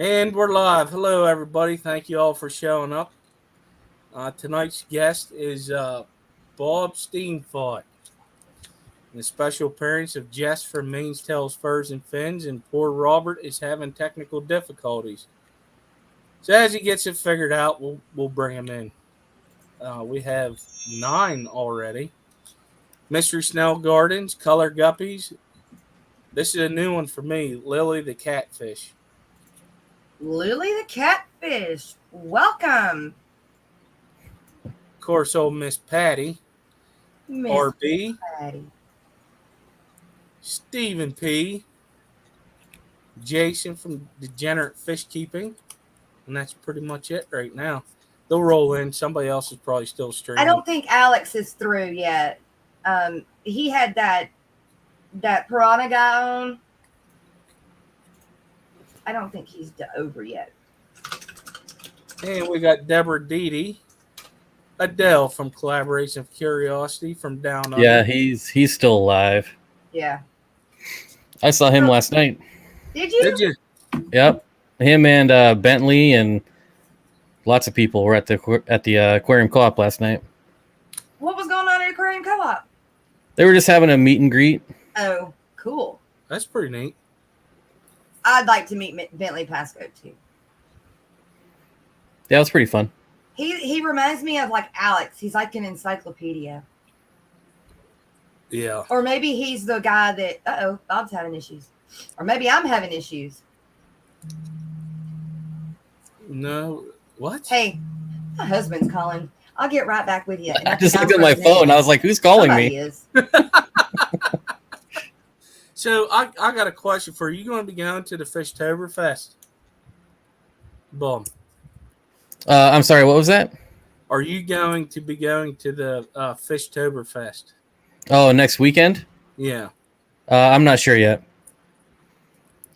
And we're live. Hello, everybody. Thank you all for showing up. Tonight's guest is Bob Steenfott, and the special appearance of Jess from Mains, Tails, Furs, and Fins, and poor Robert is having technical difficulties. So as he gets it figured out, we'll bring him in. We have 9 already. Mystery Snell Gardens, Color Guppies. This is a new one for me, Lily the Catfish. Lily the Catfish, welcome. Of course, old Miss Patty, Miss RB, Patty. Stephen P., Jason from Degenerate Fish Keeping, and that's pretty much it right now. They'll roll in. Somebody else is probably still I streaming. don't think Alex is through yet. He had that piranha guy on. I don't think he's over yet. And we got Deborah Deedy, Adele from Collaboration of Curiosity from Down Under. Yeah, he's still alive. Yeah. I saw him last night. Did you? Did you? Yep, him and Bentley and lots of people were at the aquarium co-op last night. What was going on at Aquarium Co-op? They were just having a meet and greet. Oh, cool. That's pretty neat. I'd like to meet Bentley Pasco too. Yeah, it was pretty fun. He reminds me of like Alex. He's like an encyclopedia. Yeah. Or maybe he's the guy that Bob's having issues. Or maybe I'm having issues. No. What? Hey, my husband's calling. I'll get right back with you. I just looked at my phone. I was like, "Who's calling Somebody me?" Is. So I got a question for you. You going to be going to the Fishtoberfest? Boom. I'm sorry. What was that? Are you going to be going to the Fishtoberfest? Oh, next weekend? Yeah. I'm not sure yet.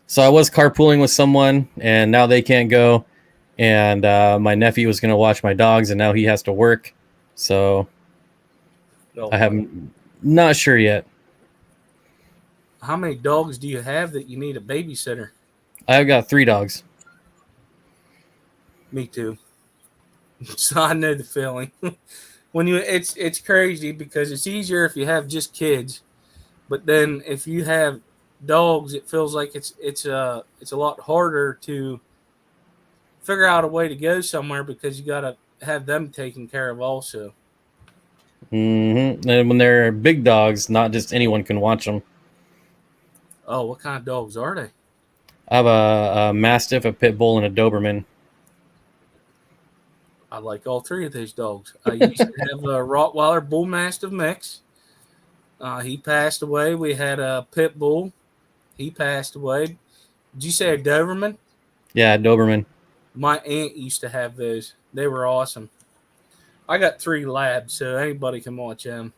So I was carpooling with someone, and now they can't go. And my nephew was going to watch my dogs, and now he has to work. So I haven't, not sure yet. How many dogs do you have that you need a babysitter? I've got 3 dogs. Me too. So I know the feeling. It's crazy because it's easier if you have just kids, but then if you have dogs, it feels like it's a lot harder to figure out a way to go somewhere because you got to have them taken care of also. Mm-hmm. And when they're big dogs, not just anyone can watch them. Oh, what kind of dogs are they? I have a Mastiff, a Pit Bull, and a Doberman. I like all 3 of those dogs. I used to have a Rottweiler Bull Mastiff mix. He passed away. We had a Pit Bull. He passed away. Did you say a Doberman? Yeah, Doberman. My aunt used to have those. They were awesome. I got 3 labs, so anybody can watch them.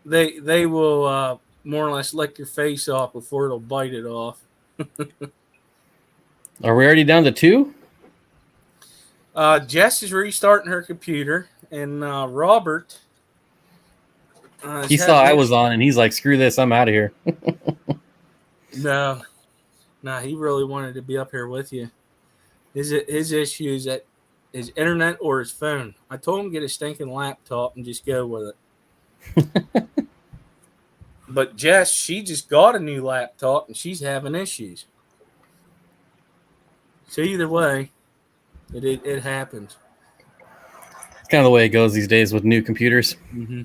They will more or less lick your face off before it'll bite it off. Are we already down to 2? Jess is restarting her computer, and Robert. He saw I was on, and he's like, "Screw this, I'm out of here." No, he really wanted to be up here with you. His issue is that his internet or his phone. I told him to get a stinking laptop and just go with it. But Jess, she just got a new laptop and she's having issues. So either way, it happens. It's kind of the way it goes these days with new computers. Mm-hmm.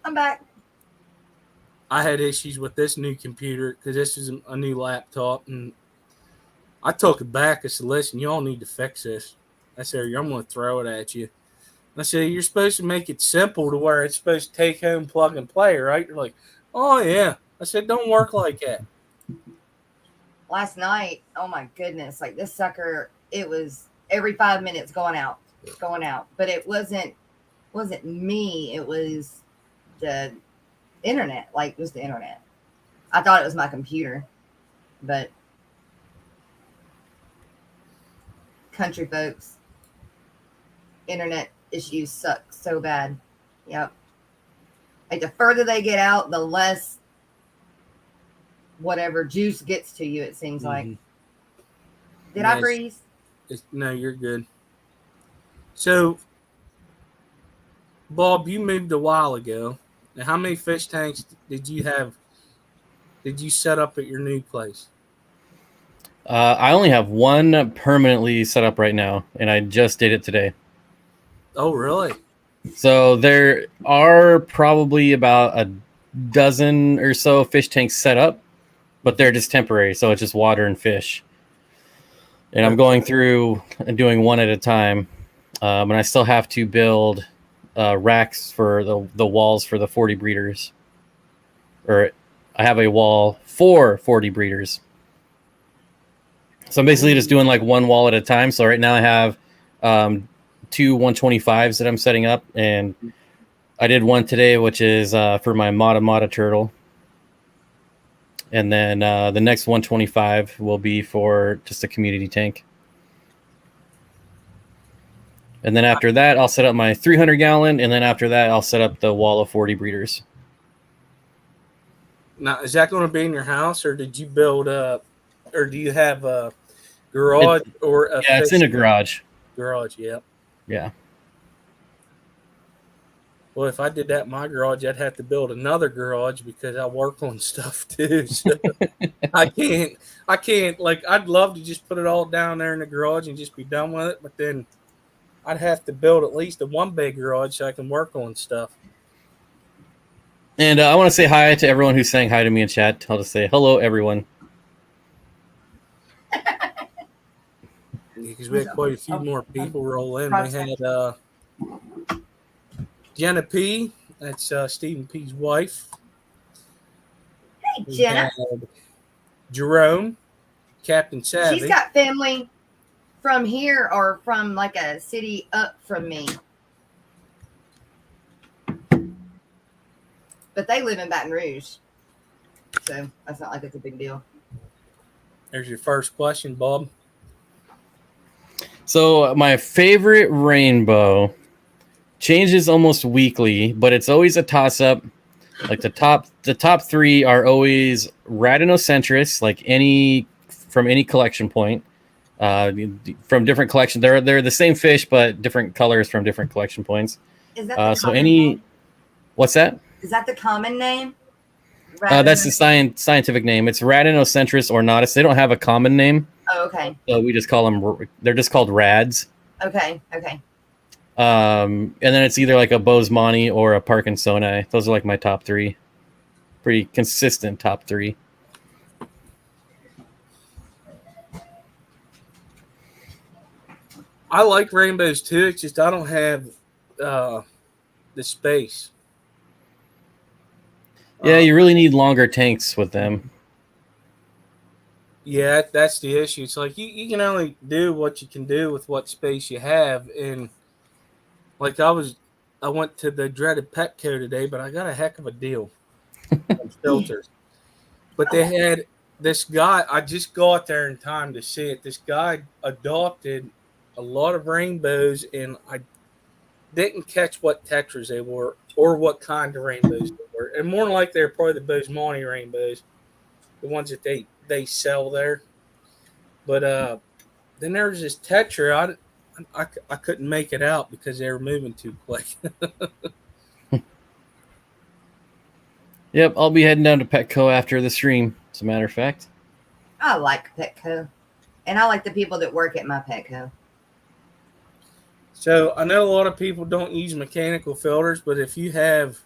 I'm back. I had issues with this new computer because this is a new laptop, and I took it back. I said, "Listen, y'all need to fix this." I said, "I'm going to throw it at you." I said, "You're supposed to make it simple to where it's supposed to take home, plug and play, right?" You're like, "Oh yeah." I said, "Don't work like that." Last night, oh my goodness, like this sucker, it was every 5 minutes going out. But it wasn't me, it was the internet. Like it was the internet. I thought it was my computer, but country folks, internet issues suck so bad. Yep. Like the further they get out, the less whatever juice gets to you, it seems like. Did I freeze? No, you're good. So, Bob, you moved a while ago. Now, how many fish tanks did you have? Did you set up at your new place? I only have one permanently set up right now, and I just did it today. Oh, really? So there are probably about a dozen or so fish tanks set up, but they're just temporary, so it's just water and fish. And I'm going through and doing one at a time, and I still have to build racks for the walls for the 40 breeders. Or I have a wall for 40 breeders. So I'm basically just doing like one wall at a time. So right now I have two 125s that I'm setting up, and I did one today, which is for my Mata turtle. And then the next 125 will be for just a community tank. And then after that, I'll set up my 300 gallon. And then after that, I'll set up the wall of 40 breeders. Now, is that going to be in your house, or did you build or do you have a garage or a Yeah, it's in a garage. Garage, yeah. Yeah. Well, if I did that in my garage, I'd have to build another garage because I work on stuff too. So I can't, like, I'd love to just put it all down there in the garage and just be done with it. But then I'd have to build at least a one big garage so I can work on stuff. And I want to say hi to everyone who's saying hi to me in chat. I'll just say hello, everyone. Because we had quite a few more people roll in. We had Jenna P. That's Stephen P.'s wife. Hey, Jenna. Jerome, Captain Savvy. She's got family from here or from like a city up from me. But they live in Baton Rouge. So that's not like it's a big deal. There's your first question, Bob. So my favorite rainbow changes almost weekly, but it's always a toss-up. Like the top three are always Radinocentris, like from any collection point, from different collection. They're the same fish, but different colors from different collection points. Is that the so name? What's that? Is that the common name? That's the scientific name. It's Radinocentris ornatus. They don't have a common name. Oh, okay. So we just call them. They're just called rads. Okay. And then it's either like a Bosemani or a Parkinsoni. Those are like my top three. Pretty consistent top three. I like rainbows too. It's just I don't have the space. Yeah, you really need longer tanks with them. Yeah, that's the issue. It's like you can only do what you can do with what space you have. And like I went to the dreaded Petco today, but I got a heck of a deal on filters. But they had this guy, I just got there in time to see it. This guy adopted a lot of rainbows, and I didn't catch what textures they were or what kind of rainbows they were. And more than likely, they're probably the Bosemani rainbows, the ones that they sell there. But then there was this tetra. I couldn't make it out because they were moving too quick. Yep, I'll be heading down to Petco after the stream, as a matter of fact. I like Petco. And I like the people that work at my Petco. So I know a lot of people don't use mechanical filters, but if you have...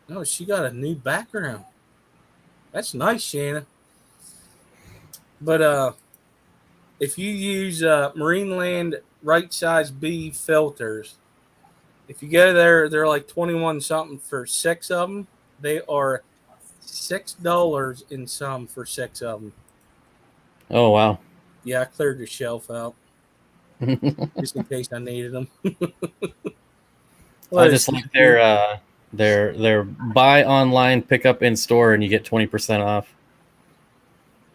Oh, she got a new background. That's nice, Shanna. But if you use Marineland right size B filters, if you go there, they're like 21 something for 6 of them. They are $6 in some for 6 of them. Oh wow! Yeah, I cleared the shelf out just in case I needed them. I just like their buy online, pick up in store, and you get 20% off.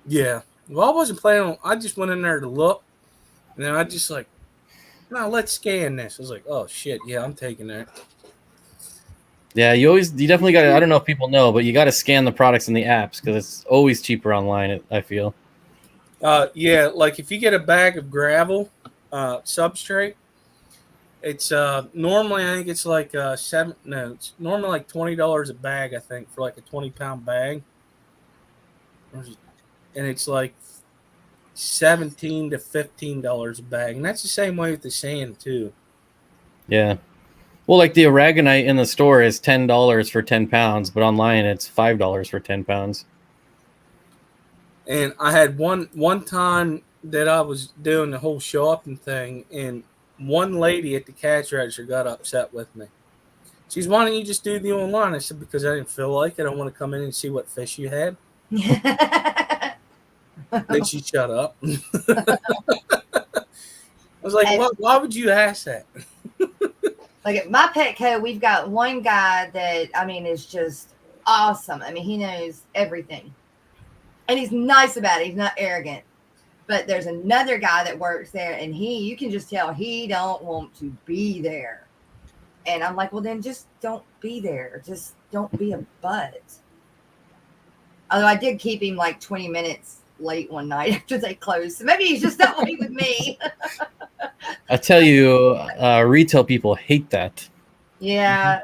Yeah. Well, I wasn't planning on. I just went in there to look, and then I just like, no, let's scan this. I was like, oh shit, yeah, I'm taking that. Yeah, you definitely got to, I don't know if people know, but you got to scan the products in the apps because it's always cheaper online, I feel. Yeah, like if you get a bag of gravel, substrate, it's normally I think it's like it's normally like $20 a bag, I think, for like a 20-pound bag. And it's like $17 to $15 a bag. And that's the same way with the sand too. Yeah. Well, like the aragonite in the store is $10 for 10 pounds, but online it's $5 for 10 pounds. And I had one time that I was doing the whole shopping thing, and one lady at the cash register got upset with me. She's, why don't you just do the online? I said, because I didn't feel like it. I want to come in and see what fish you had. Then she shut up. I was like, why would you ask that? Like at my Petco, we've got one guy that, I mean, is just awesome. I mean, he knows everything. And he's nice about it. He's not arrogant. But there's another guy that works there, and you can just tell he don't want to be there. And I'm like, well, then just don't be there. Just don't be a butt. Although I did keep him like 20 minutes late one night after they closed. So maybe he's just not waiting with me. I tell you, retail people hate that. Yeah.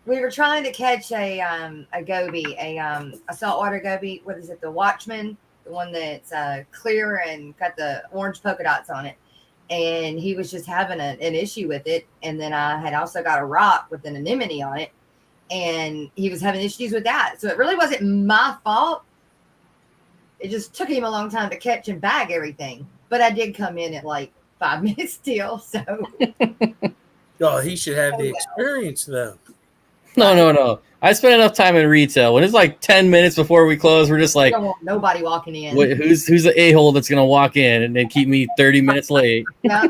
We were trying to catch a goby, a saltwater goby. What is it? The Watchman, the one that's clear and got the orange polka dots on it. And he was just having an issue with it. And then I had also got a rock with an anemone on it. And he was having issues with that. So it really wasn't my fault. It just took him a long time to catch and bag everything. But I did come in at like 5 minutes still. So. Oh, he should have the experience, though. No. I spent enough time in retail. When it's like 10 minutes before we close, we're just like, don't want nobody walking in. Wait, who's the a-hole that's gonna walk in and then keep me 30 minutes late? Yeah,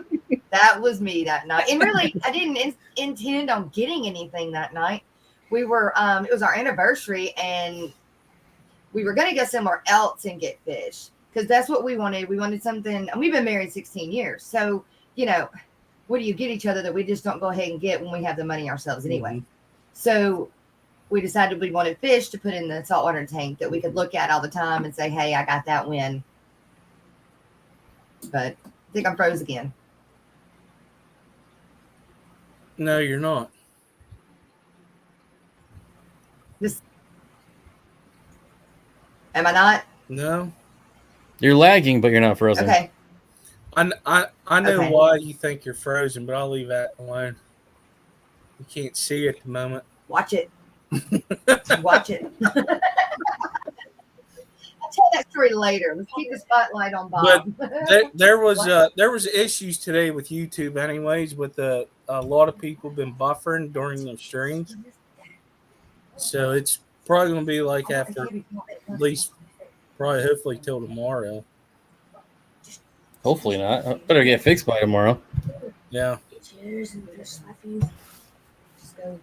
that was me that night. And really, I didn't intend on getting anything that night. We were, it was our anniversary, and we were gonna go somewhere else and get fish because that's what we wanted. We wanted something, and we've been married 16 years, so what do you get each other that we just don't go ahead and get when we have the money ourselves anyway? Mm-hmm. So we decided we wanted fish to put in the saltwater tank that we could look at all the time and say, hey, I got that win. But I think I'm froze again. No, you're not. Am I not? No. You're lagging, but you're not frozen. Okay. I know why you think you're frozen, but I'll leave that alone. You can't see it at the moment. Watch it. Watch it. I'll tell that story later. Let's keep the spotlight on Bob. But there was issues today with YouTube, anyways. With a lot of people been buffering during their streams, so it's probably going to be like after at least probably hopefully till tomorrow. Hopefully not. Better get fixed by tomorrow. Yeah. Just go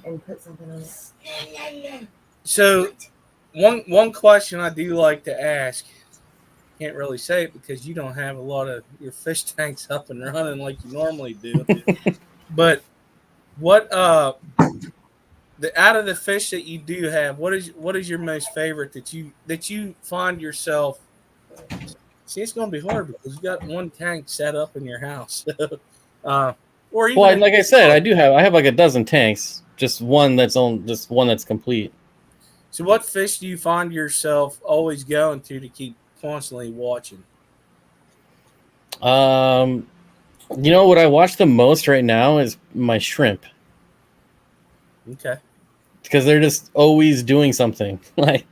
and put something on it. So, one question I do like to ask, can't really say it because you don't have a lot of your fish tanks up and running like you normally do. But what out of the fish that you do have, what is your most favorite that you find yourself? See, it's going to be hard because you got one tank set up in your house. Or even like I said, I have like a dozen tanks. Just one that's complete. So what fish do you find yourself always going to keep constantly watching? What I watch the most right now is my shrimp. Okay. Because they're just always doing something. Like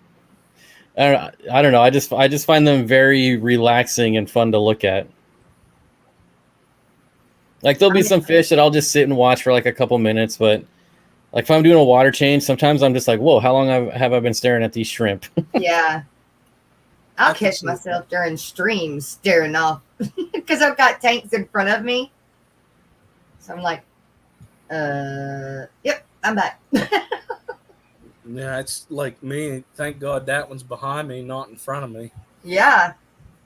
I don't know. I just find them very relaxing and fun to look at. Like there'll be some fish that I'll just sit and watch for like a couple minutes, but like if I'm doing a water change, sometimes I'm just like, whoa, how long have I been staring at these shrimp? Yeah. I'll catch myself during streams staring off because I've got tanks in front of me. So I'm like, yep, I'm back. Yeah, it's like me. Thank God that one's behind me, not in front of me. Yeah.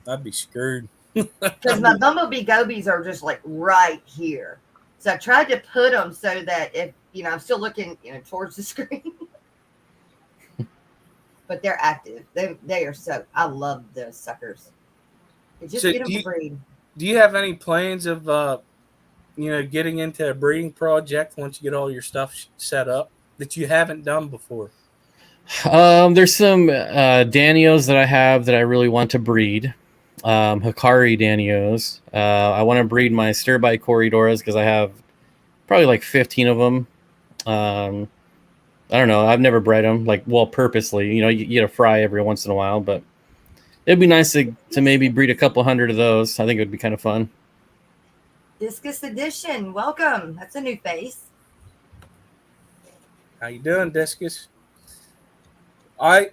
I'd be screwed. Because my bumblebee gobies are just like right here. So I tried to put them so that if I'm still looking, towards the screen. But they're active. They are so. I love those suckers. Just So get them to breed. do you have any plans of getting into a breeding project once you get all your stuff set up that you haven't done before? There's some Danios that I have that I really want to breed. Hikari Danios. I want to breed my stir-bite Corridoras because I have probably like 15 of them. I don't know. I've never bred them purposely. You get a fry every once in a while, but it'd be nice to maybe breed a couple hundred of those. I think it would be kind of fun. Discus Edition, welcome. That's a new face. How you doing, Discus? I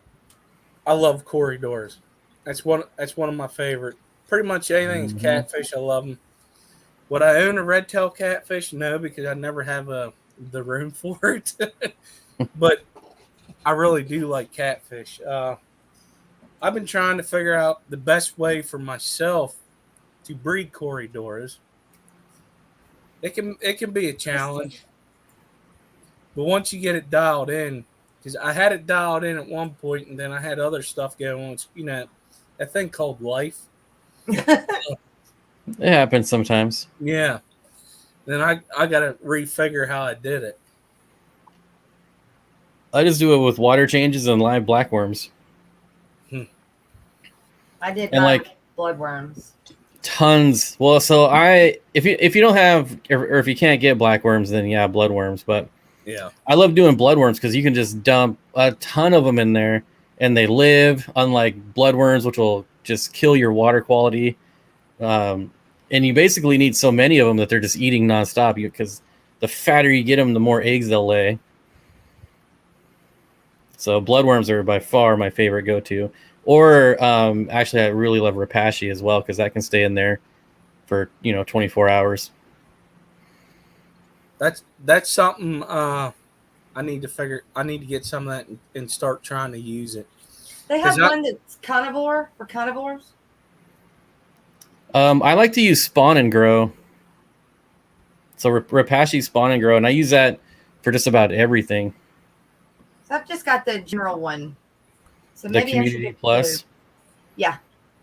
love corridors. That's one of my favorite. Pretty much anything is catfish. I love them. Would I own a red tail catfish? No, because I never have the room for it. But I really do like catfish. I've been trying to figure out the best way for myself to breed corridors. It can be a challenge, but once you get it dialed in, because I had it dialed in at one point, and then I had other stuff going on. That thing called life. It happens sometimes. Yeah. Then I got to refigure how I did it. I just do it with water changes and live blackworms. I did and bloodworms. Tons. Well, so if you don't have or if you can't get blackworms, then yeah, bloodworms. But yeah, I love doing bloodworms because you can just dump a ton of them in there and they live. Unlike bloodworms, which will just kill your water quality. And you basically need so many of them that they're just eating nonstop. Because the fatter you get them, the more eggs they'll lay. So bloodworms are by far my favorite go-to. Or actually, I really love Rapashi as well because that can stay in there for 24 hours. That's something I need to figure. I need to get some of that and start trying to use it. They have one that's carnivore for carnivores. I like to use spawn and grow. So Rapashi spawn and grow, and I use that for just about everything. So I've just got the general one. So The maybe Community Plus. Yeah.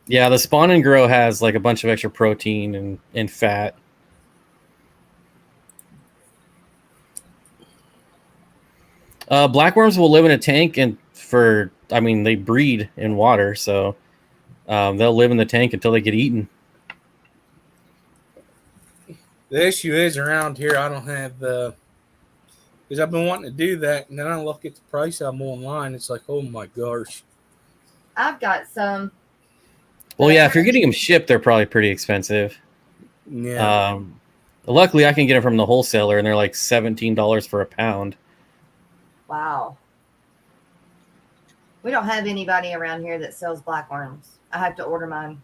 Yeah, the spawn and grow has like a bunch of extra protein and fat. Blackworms will live in a tank and they breed in water, so they'll live in the tank until they get eaten. The issue is around here, I don't have because I've been wanting to do that, and then I look at the price I'm online. It's like, oh my gosh. I've got some. Well, yeah, if you're getting them shipped, they're probably pretty expensive. Yeah. Luckily, I can get them from the wholesaler, and they're like $17 for a pound. Wow. We don't have anybody around here that sells blackworms. I have to order mine.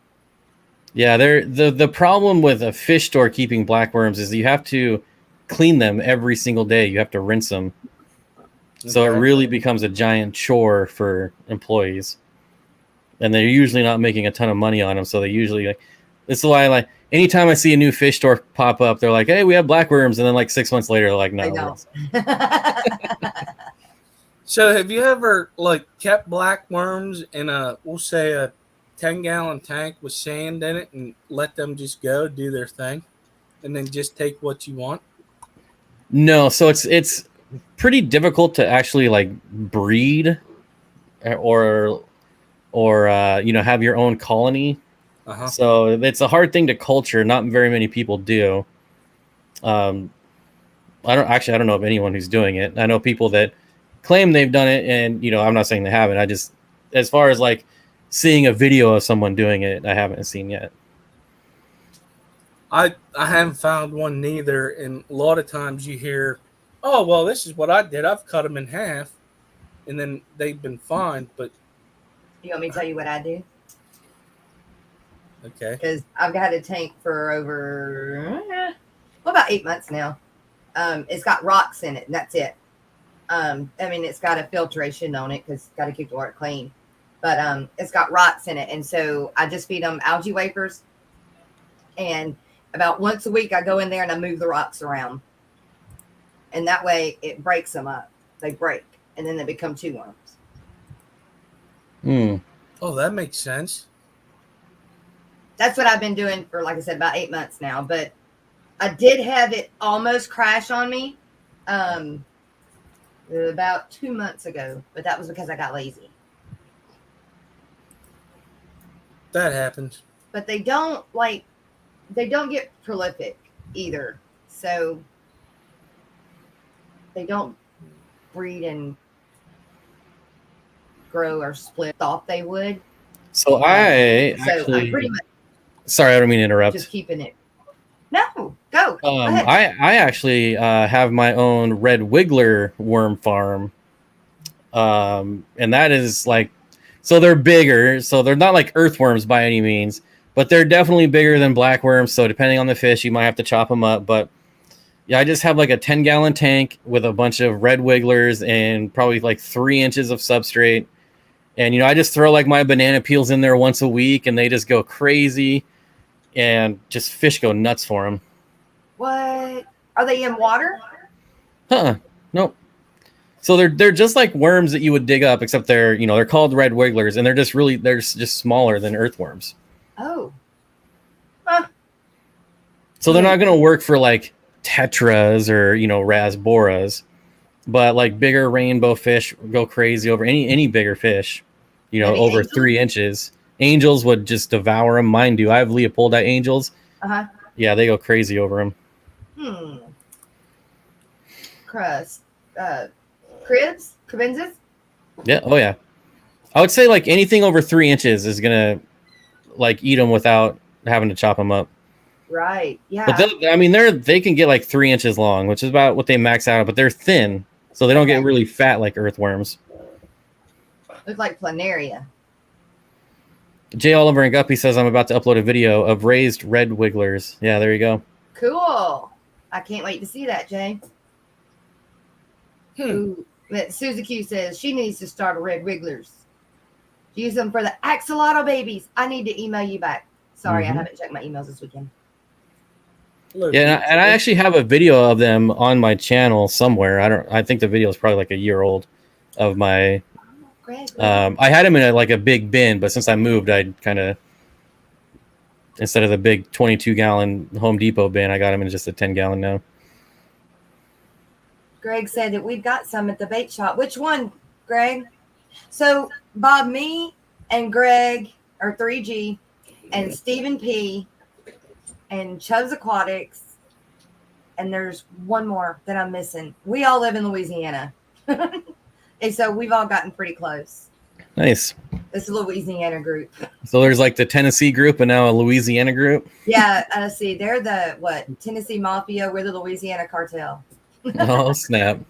Yeah, the problem with a fish store keeping blackworms is you have to clean them every single day. You have to rinse them. So it really becomes a giant chore for employees. And they're usually not making a ton of money on them. So they usually this is why anytime I see a new fish store pop up, they're like, hey, we have blackworms. And then 6 months later, they're like, no. I don't. So have you ever kept blackworms in we'll say a 10-gallon tank with sand in it and let them just go do their thing and then just take what you want? No, so it's pretty difficult to actually breed or have your own colony. Uh-huh. So it's a hard thing to culture. Not very many people do. I don't know of anyone who's doing it. I know people that claim they've done it, and I'm not saying they haven't. I just, as far as seeing a video of someone doing it, I haven't seen yet. I haven't found one neither, and a lot of times you hear, oh, well, this is what I did. I've cut them in half, and then they've been fine, but... You want me to tell you what I do? Okay. Because I've got a tank for over, about 8 months now. It's got rocks in it, and that's it. It's got a filtration on it because it's got to keep the water clean. But it's got rocks in it, and so I just feed them algae wafers, and about once a week, I go in there and I move the rocks around. and that way it breaks them up. They break, and then they become two worms. Oh, that makes sense. That's what I've been doing for, like I said, about 8 months now. But I did have it almost crash on me about 2 months ago, but that was because I got lazy. That happens. But they don't get prolific either. So they don't breed and grow or split. Thought they would. So I So actually, I'm pretty much sorry, I don't mean to interrupt. just keeping it. No, go. Go ahead. I actually have my own red wiggler worm farm, and that is like, so they're bigger. So they're not like earthworms by any means, but they're definitely bigger than black worms. So depending on the fish, you might have to chop them up. But yeah, I just have like a 10-gallon tank with a bunch of red wigglers and probably like 3 inches of substrate. And, I just throw like my banana peels in there once a week and they just go crazy and just fish go nuts for them. What? Are they in water? Nope. So they're just like worms that you would dig up, except they're called red wigglers and they're just smaller than earthworms. Oh. So they're not going to work for like tetras or, rasboras, but like bigger rainbow fish go crazy over any bigger fish, Maybe over angels? 3 inches. Angels would just devour them. Mine do. I have Leopoldite angels. Uh-huh. Yeah, they go crazy over them. Crust. Cribs? Cribenzas? Yeah. Oh yeah. I would say like anything over 3 inches is gonna like eat them without having to chop them up. Right. Yeah. But they can get like 3 inches long, which is about what they max out. But they're thin, so they don't get really fat like earthworms. Look like planaria. Jay Oliver and Guppy says I'm about to upload a video of raised red wigglers. Yeah, there you go. Cool. I can't wait to see that, Jay. Ooh, Suzy Q says she needs to start a red wigglers. Use them for the axolotl babies. I need to email you back. Sorry, I haven't checked my emails this weekend. Yeah, and I actually have a video of them on my channel somewhere. I think the video is probably like a year old of my. I had them in a big bin, but since I moved, I kind of, instead of the big 22-gallon Home Depot bin, I got them in just a 10-gallon now. Greg said that we've got some at the bait shop. Which one, Greg? So Bob, me and Greg are 3G, and Stephen P, and Chubb's Aquatics, and there's one more that I'm missing. We all live in Louisiana. And so we've all gotten pretty close. Nice. It's a Louisiana group. So there's like the Tennessee group and now a Louisiana group. Yeah, see, they're the Tennessee Mafia. We're the Louisiana cartel. Oh snap!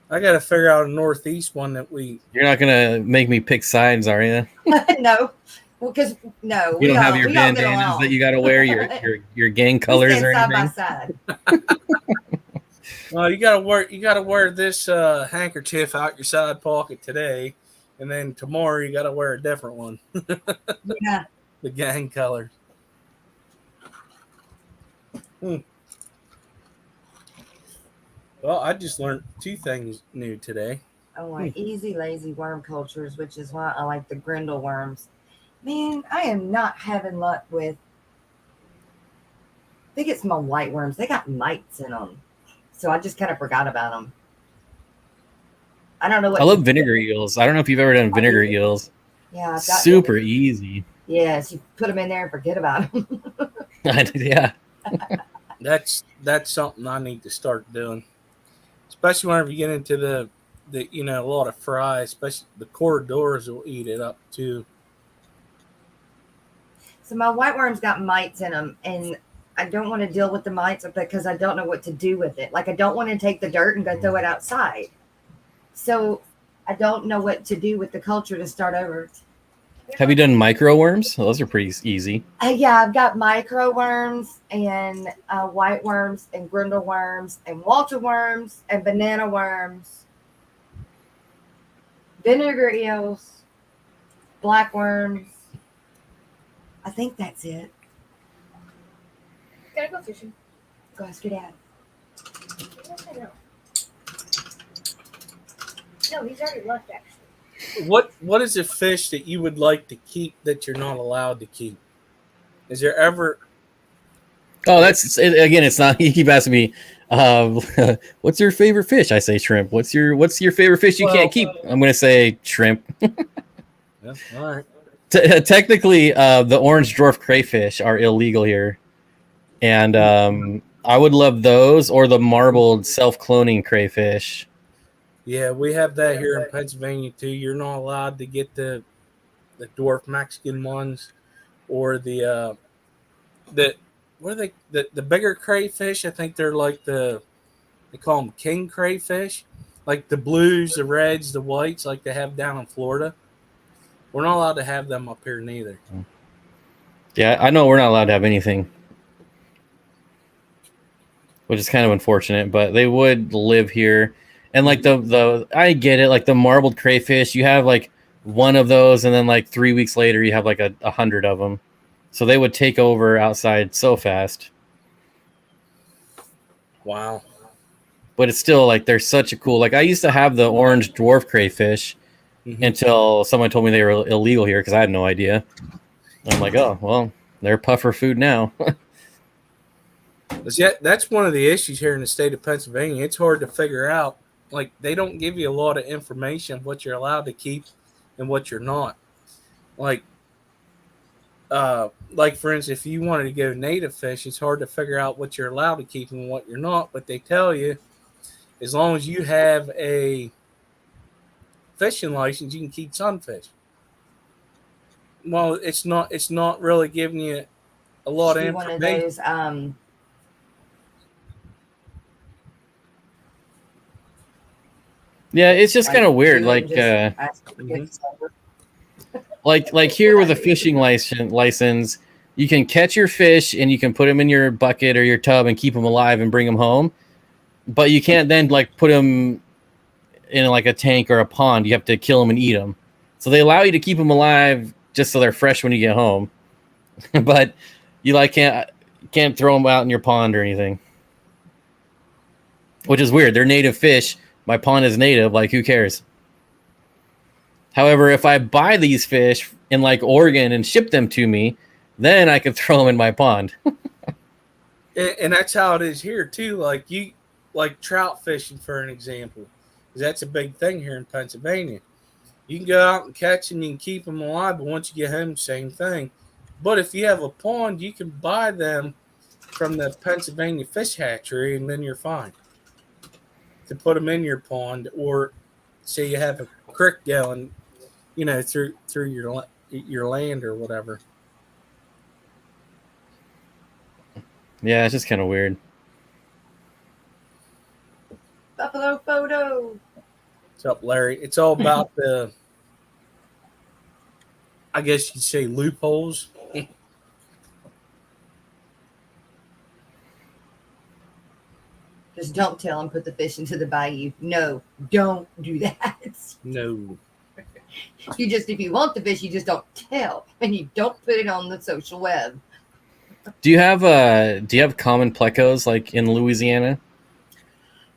I got to figure out a Northeast one that we. You're not gonna make me pick sides, are you? No, because no, you don't have your bandanas that you got to wear, your gang colors or anything. Side by side. Well, you gotta wear this handkerchief out your side pocket today, and then tomorrow you gotta wear a different one. Yeah. The gang colors. Well, I just learned 2 things new today. Oh, like easy, lazy worm cultures, which is why I like the grindle worms. Man, I am not having luck with. I think it's my white worms. They got mites in them, so I just kind of forgot about them. I don't know what. I love vinegar eels. I don't know if you've ever done vinegar eels. Yeah, I've got super easy. Yes, you put them in there and forget about them. Yeah. That's something I need to start doing, especially whenever you get into the a lot of fry, especially the corridors will eat it up too. So my white worms got mites in them, and I don't want to deal with the mites because I don't know what to do with it. Like I don't want to take the dirt and go throw it outside. So I don't know what to do with the culture to start over. Have you done micro worms? Those are pretty easy. Yeah, I've got micro worms and white worms and grindle worms and Walter worms and banana worms, vinegar eels, black worms. I think that's it. Gotta go fishing. Go ask your dad. Yes, I know. No, he's already left, actually. What is a fish that you would like to keep that you're not allowed to keep? Is there ever? Oh, again. It's not. You keep asking me, what's your favorite fish? I say shrimp. What's your favorite fish you can't keep? I'm gonna say shrimp. Yeah, all right. Technically, the orange dwarf crayfish are illegal here, and I would love those or the marbled self-cloning crayfish. Yeah, we have that here in Pennsylvania too. You're not allowed to get the dwarf Mexican ones or the what are they the bigger crayfish. I think they're like they call them king crayfish, like the blues, the reds, the whites, like they have down in Florida. We're not allowed to have them up here neither. Yeah, I know we're not allowed to have anything, which is kind of unfortunate, but they would live here. And like the I get it, like the marbled crayfish, you have like one of those, and then like 3 weeks later, you have like 100 of them. So they would take over outside so fast. Wow. But it's still like they're such a cool. Like I used to have the orange dwarf crayfish until someone told me they were illegal here because I had no idea. I'm like, oh well, they're puffer food now. That's one of the issues here in the state of Pennsylvania. It's hard to figure out. Like they don't give you a lot of information of what you're allowed to keep and what you're not. Like for instance, if you wanted to go native fish, it's hard to figure out what you're allowed to keep and what you're not. But they tell you, as long as you have a fishing license, you can keep sunfish. Well, it's not really giving you a lot of information. One of those Yeah, it's just kind of weird. Like like here with a fishing license, you can catch your fish and you can put them in your bucket or your tub and keep them alive and bring them home. But you can't then like put them in like a tank or a pond. You have to kill them and eat them. So they allow you to keep them alive just so they're fresh when you get home. But you like can't throw them out in your pond or anything. Which is weird. They're native fish. My pond is native. Like, who cares? However, if I buy these fish in like Oregon and ship them to me, then I could throw them in my pond. And that's how it is here too. Like trout fishing, for an example, because that's a big thing here in Pennsylvania. You can go out and catch them, you can keep them alive, but once you get home, same thing. But if you have a pond, you can buy them from the Pennsylvania fish hatchery, and then you're fine to put them in your pond, or say you have a creek going, through your land or whatever. Yeah, it's just kind of weird. Buffalo photo. What's up, Larry? It's all about the, I guess you'd say, loopholes. Just don't tell them put the fish into the bayou. No, don't do that. No. If you want the fish, you just don't tell, and you don't put it on the social web. Do you have common plecos like in Louisiana?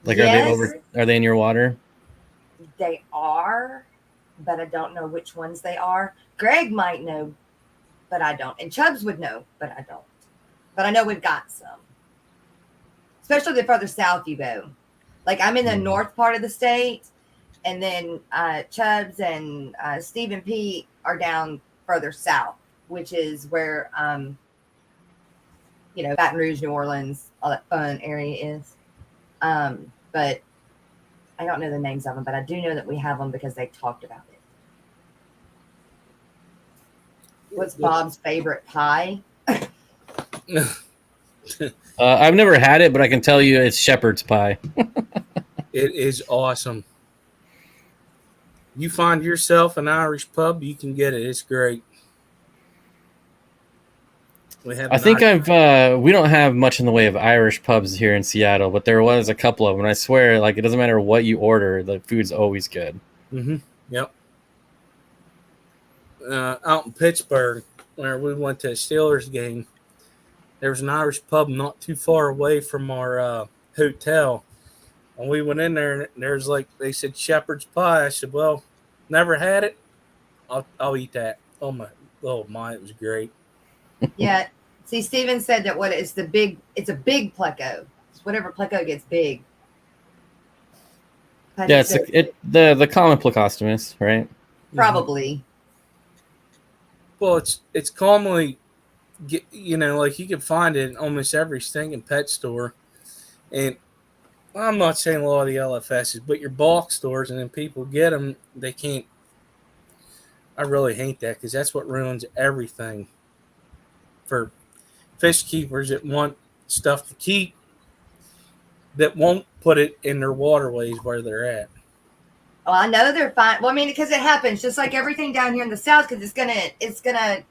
Like, yes, are they in your water? They are, but I don't know which ones they are. Greg might know, but I don't. And Chubbs would know, but I don't. But I know we've got some. Especially the further south you go. Like I'm in the north part of the state, and then Chubbs and Steve and Pete are down further south, which is where Baton Rouge, New Orleans, all that fun area is. But I don't know the names of them, but I do know that we have them because they talked about it. What's Bob's favorite pie? I've never had it, but I can tell you it's shepherd's pie. It is awesome. You find yourself an Irish pub, you can get it. It's great. We don't have much in the way of Irish pubs here in Seattle, but there was a couple of them. And I swear, like, it doesn't matter what you order, the food's always good. Mm-hmm. Yep. Out in Pittsburgh, where we went to a Steelers game, there was an Irish pub not too far away from our hotel. And we went in there, and there's like they said shepherd's pie. I said, "Well, never had it. I'll eat that." Oh my, it was great. Yeah. See, Steven said that it's a big pleco. It's whatever pleco gets big. Yeah, it's the common Plecostomus, right? Probably. Well, it's commonly, like you can find it in almost every stinking pet store, and I'm not saying a lot of the LFSs, but your bulk stores, and then people get them, they can't. I really hate that because that's what ruins everything for fish keepers that want stuff to keep that won't put it in their waterways where they're at. Oh, I know they're fine. Well, I mean, because it happens just like everything down here in the south, because it's gonna,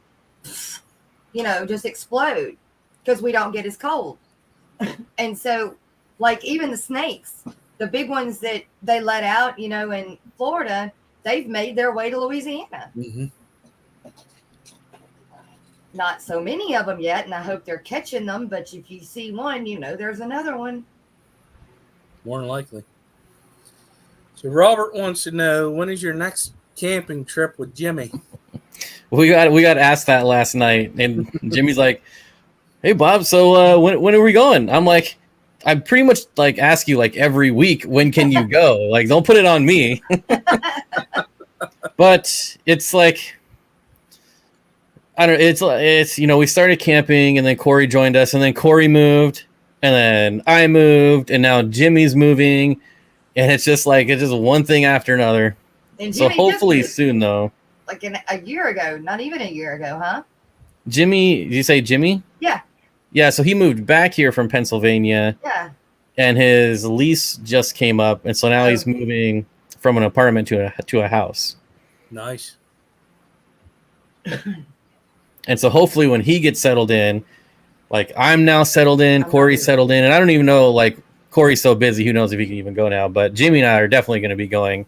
just explode because we don't get as cold. And so, like even the snakes, the big ones that they let out, in Florida, they've made their way to Louisiana. Mm-hmm. Not so many of them yet, and I hope they're catching them. But if you see one, there's another one. More than likely. So Robert wants to know, when is your next camping trip with Jimmy? We got asked that last night, and Jimmy's like, "Hey Bob, so when are we going?" I'm like, I pretty much like ask you like every week, when can you go? Like, don't put it on me. But it's like, I don't. It's we started camping, and then Corey joined us, and then Corey moved, and then I moved, and now Jimmy's moving. And it's just one thing after another. And so Jimmy hopefully soon, though. Like a year ago, not even a year ago, huh? Jimmy, did you say Jimmy? Yeah. Yeah, so he moved back here from Pennsylvania. Yeah. And his lease just came up, and so now he's moving from an apartment to a house. Nice. And so hopefully when he gets settled in, like I'm now settled in, Corey's settled in, and I don't even know, like, Corey's so busy, who knows if he can even go now. But Jimmy and I are definitely going to be going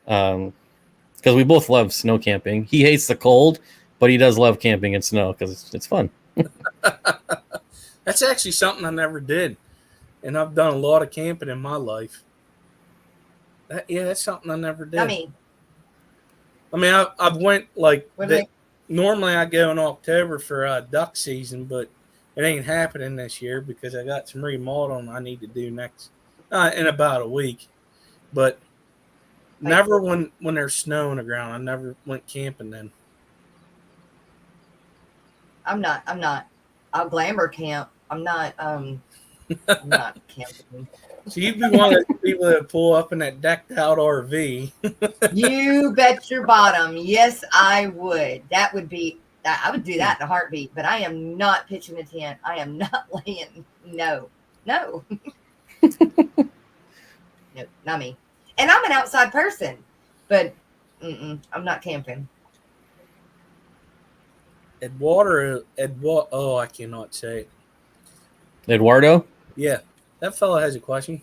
because we both love snow camping. He hates the cold, but he does love camping in snow because it's fun. That's actually something I never did. And I've done a lot of camping in my life. That's something I never did. I mean, I've went like normally I go in October for duck season, but it ain't happening this year because I got some remodeling I need to do next in about a week. But never when there's snow on the ground. I never went camping then. I'm not. I'll glamour camp. I'm not camping. So you'd be one of those people that pull up in that decked out RV. You bet your bottom. Yes, I would. I would do that in a heartbeat, but I am not pitching a tent. I am not laying. No. No, not me. And I'm an outside person, but I'm not camping. I cannot say it. Eduardo? Yeah, that fella has a question.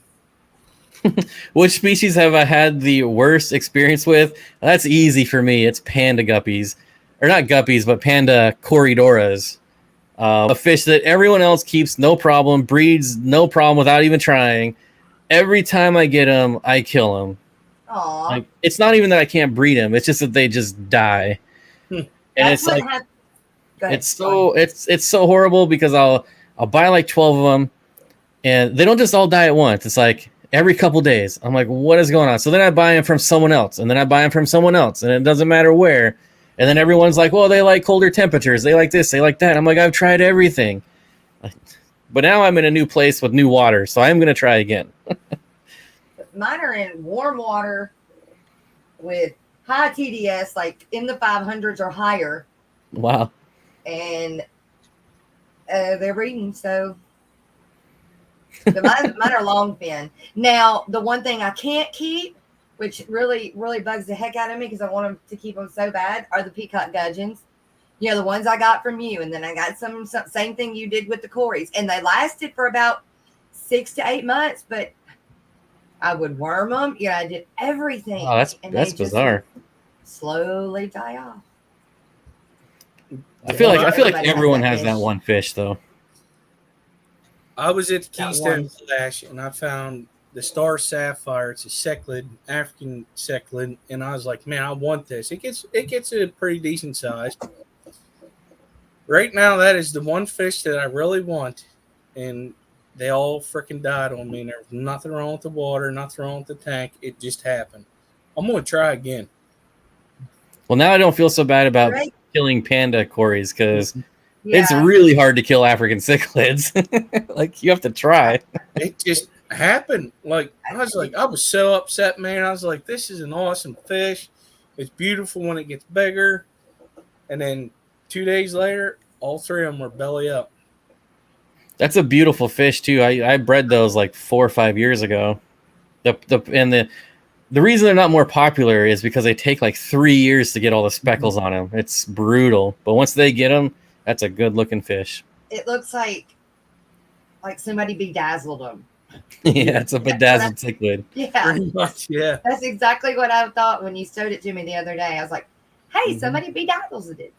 Which species have I had the worst experience with? That's easy for me. It's panda guppies. Or not guppies, but panda corridoras. A fish that everyone else keeps no problem, breeds no problem without even trying. Every time I get them, I kill them. Aww. Like, it's not even that I can't breed them. It's just that they just die. And it's like, it's so horrible because I'll buy like 12 of them, and they don't just all die at once. It's like every couple days. I'm like, what is going on? So then I buy them from someone else, and then I buy them from someone else, and it doesn't matter where. And then everyone's like, well, they like colder temperatures. They like this. They like that. I'm like, I've tried everything. But now I'm in a new place with new water, so I'm going to try again. Mine are in warm water with high TDS, like in the 500s or higher. Wow. And they're breeding, so mine are long fin. Now, the one thing I can't keep, which really, really bugs the heck out of me because I want them to keep them so bad, are the peacock gudgeons. The ones I got from you. And then I got some same thing you did with the Corys. And they lasted for about 6 to 8 months, but I would worm them. I did everything. Oh, that's bizarre. Slowly die off. I feel like everyone has that one fish, though. I was at the Keystone Flash, and I found the Star Sapphire. It's a cichlid, African cichlid, and I was like, man, I want this. It gets a pretty decent size. Right now, that is the one fish that I really want, and they all freaking died on me. And there's nothing wrong with the water, nothing wrong with the tank. It just happened. I'm gonna try again. Well, now I don't feel so bad about Right. killing panda cories because Yeah. it's really hard to kill African cichlids. Like, you have to try. It just happened. Like I was so upset, man. I was like, this is an awesome fish. It's beautiful when it gets bigger. And then 2 days later, all three of them were belly up. That's a beautiful fish too. I bred those like 4 or 5 years ago. The reason they're not more popular is because they take like 3 years to get all the speckles on them. It's brutal. But once they get them, that's a good looking fish. It looks like somebody bedazzled them. Yeah, it's a bedazzled cichlid. Yeah. Pretty much, yeah. That's exactly what I thought when you showed it to me the other day. I was like, hey, somebody bedazzled it.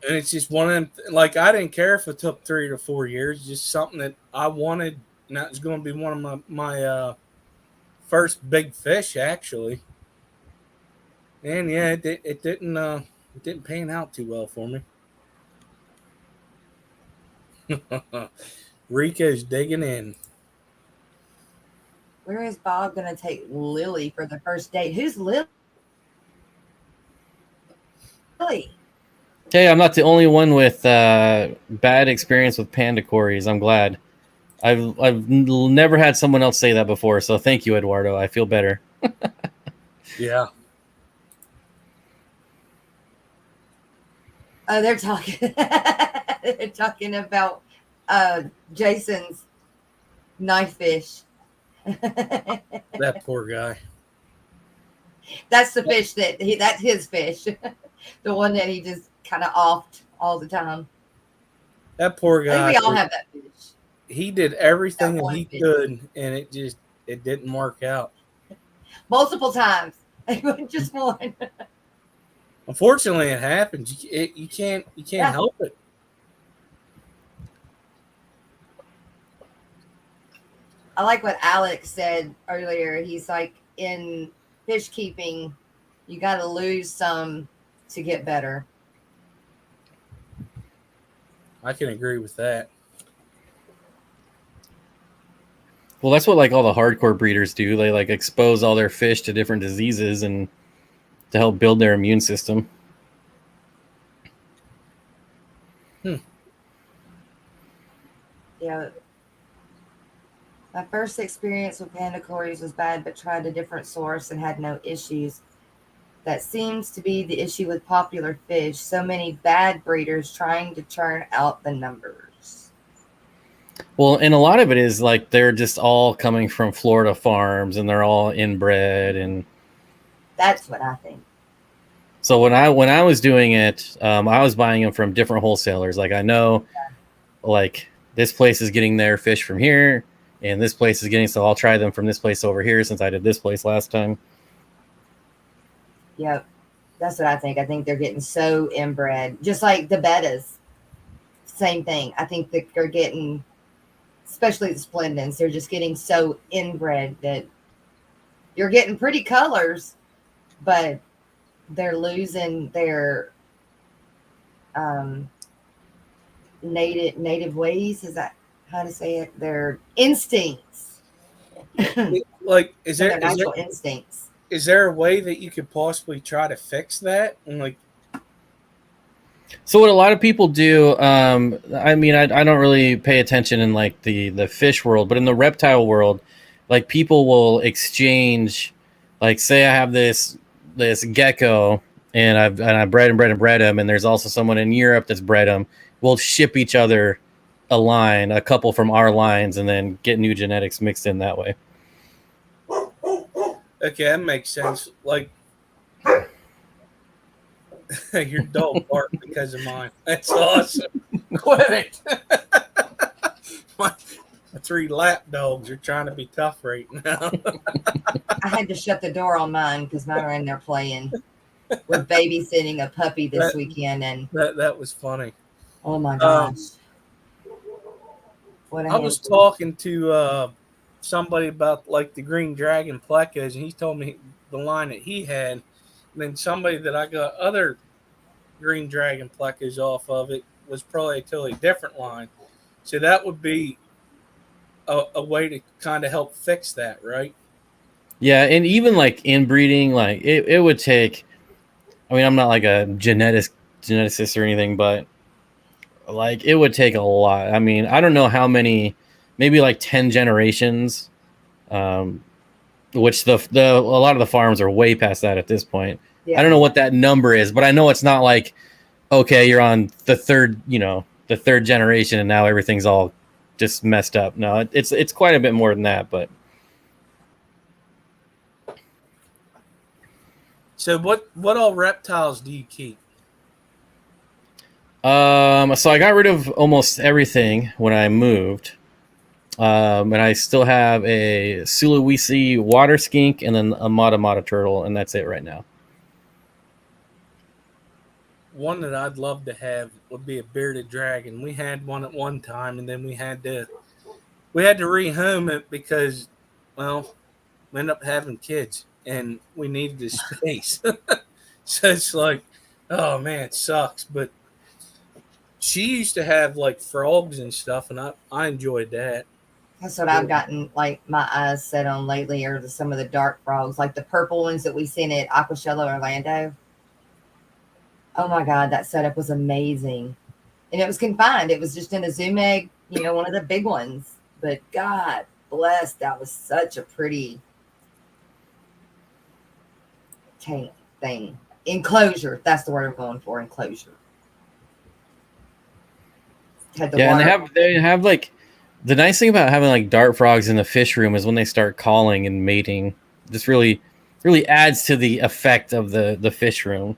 And it's just one of them. Like I didn't care if it took 3 to 4 years. Just something that I wanted, and that was going to be one of my first big fish, actually. And yeah, it didn't pan out too well for me. Rico's digging in. Where is Bob going to take Lily for the first date? Who's Lily? Okay, I'm not the only one with bad experience with panda cories. I'm glad. I've never had someone else say that before, so thank you, Eduardo. I feel better. Yeah. Oh, they're talking. They're talking about Jason's knife fish. That poor guy. That's the fish that's his fish. The one that he just kind of offed all the time. That poor I guy. think we all have that fish. He did everything That that one he fish. could, and it didn't work out. Multiple times. Just one. Unfortunately, it happens. You can't help it. I like what Alex said earlier. He's like, in fish keeping, you got to lose some to get better. I can agree with that. Well, that's what like all the hardcore breeders do. They like expose all their fish to different diseases and to help build their immune system. Yeah. My first experience with panda cories was bad, but tried a different source and had no issues. That seems to be the issue with popular fish. So many bad breeders trying to churn out the numbers. Well, and a lot of it is like they're just all coming from Florida farms and they're all inbred, and That's what I think. so when I was doing it, I was buying them from different wholesalers. Like I know, like this place is getting their fish from here, and this place is getting. So I'll try them from this place over here since I did this place last time. Yep. That's what I think. I think they're getting so inbred. Just like the bettas. Same thing. I think that they're getting, especially the Splendens, they're just getting so inbred that you're getting pretty colors, but they're losing their native ways. Is that how to say it? Their instincts. Like, is Their there natural instincts. is there a way that you could possibly try to fix that? And like, So what a lot of people do, I mean, I don't really pay attention in like the fish world, but in the reptile world, like people will exchange, like say I have this gecko and I bred him, and there's also someone in Europe that's bred him. We'll ship each other a couple from our lines, and then get new genetics mixed in that way. okay, that makes sense. Like, your dog barked because of mine. That's awesome. Quit it. my 3 lap dogs are trying to be tough right now. I had to shut the door on mine because mine are in there playing. We're babysitting a puppy this weekend, and that was funny. oh my gosh. What a I was handful. talking to somebody about like the green dragon Plecos, and he told me the line that he had. And then somebody that I got other green dragon Plecos off of it was probably a totally different line. So that would be a way to kind of help fix that, right? Yeah, and even like inbreeding, like it would take. I mean, I'm not like a geneticist or anything, but like it would take a lot. I mean, I don't know how many, maybe like 10 generations, which the a lot of the farms are way past that at this point. Yeah. I don't know what that number is, but I know it's not like, okay, you're on the third generation and now everything's all just messed up. No, it's quite a bit more than that, but So what all reptiles do you keep? so I got rid of almost everything when I moved. And I still have a Sulawesi water skink and then a Mata Mata turtle, and that's it right now. One that I'd love to have would be a bearded dragon. We had one at one time, and then we had to rehome it because, well, we ended up having kids, and we needed the space. So it's like, oh man, it sucks. But she used to have like frogs and stuff, and I enjoyed that. That's what I've gotten like my eyes set on lately, are some of the dark frogs, like the purple ones that we seen at Aquatics Orlando. Oh my God, that setup was amazing. And it was confined. It was just in a Zoom egg, one of the big ones. But God bless, that was such a pretty tank thing. Enclosure. That's the word I'm going for, enclosure. Had the Yeah, water. and they have like, the nice thing about having like dart frogs in the fish room is when they start calling and mating, this really adds to the effect of the fish room,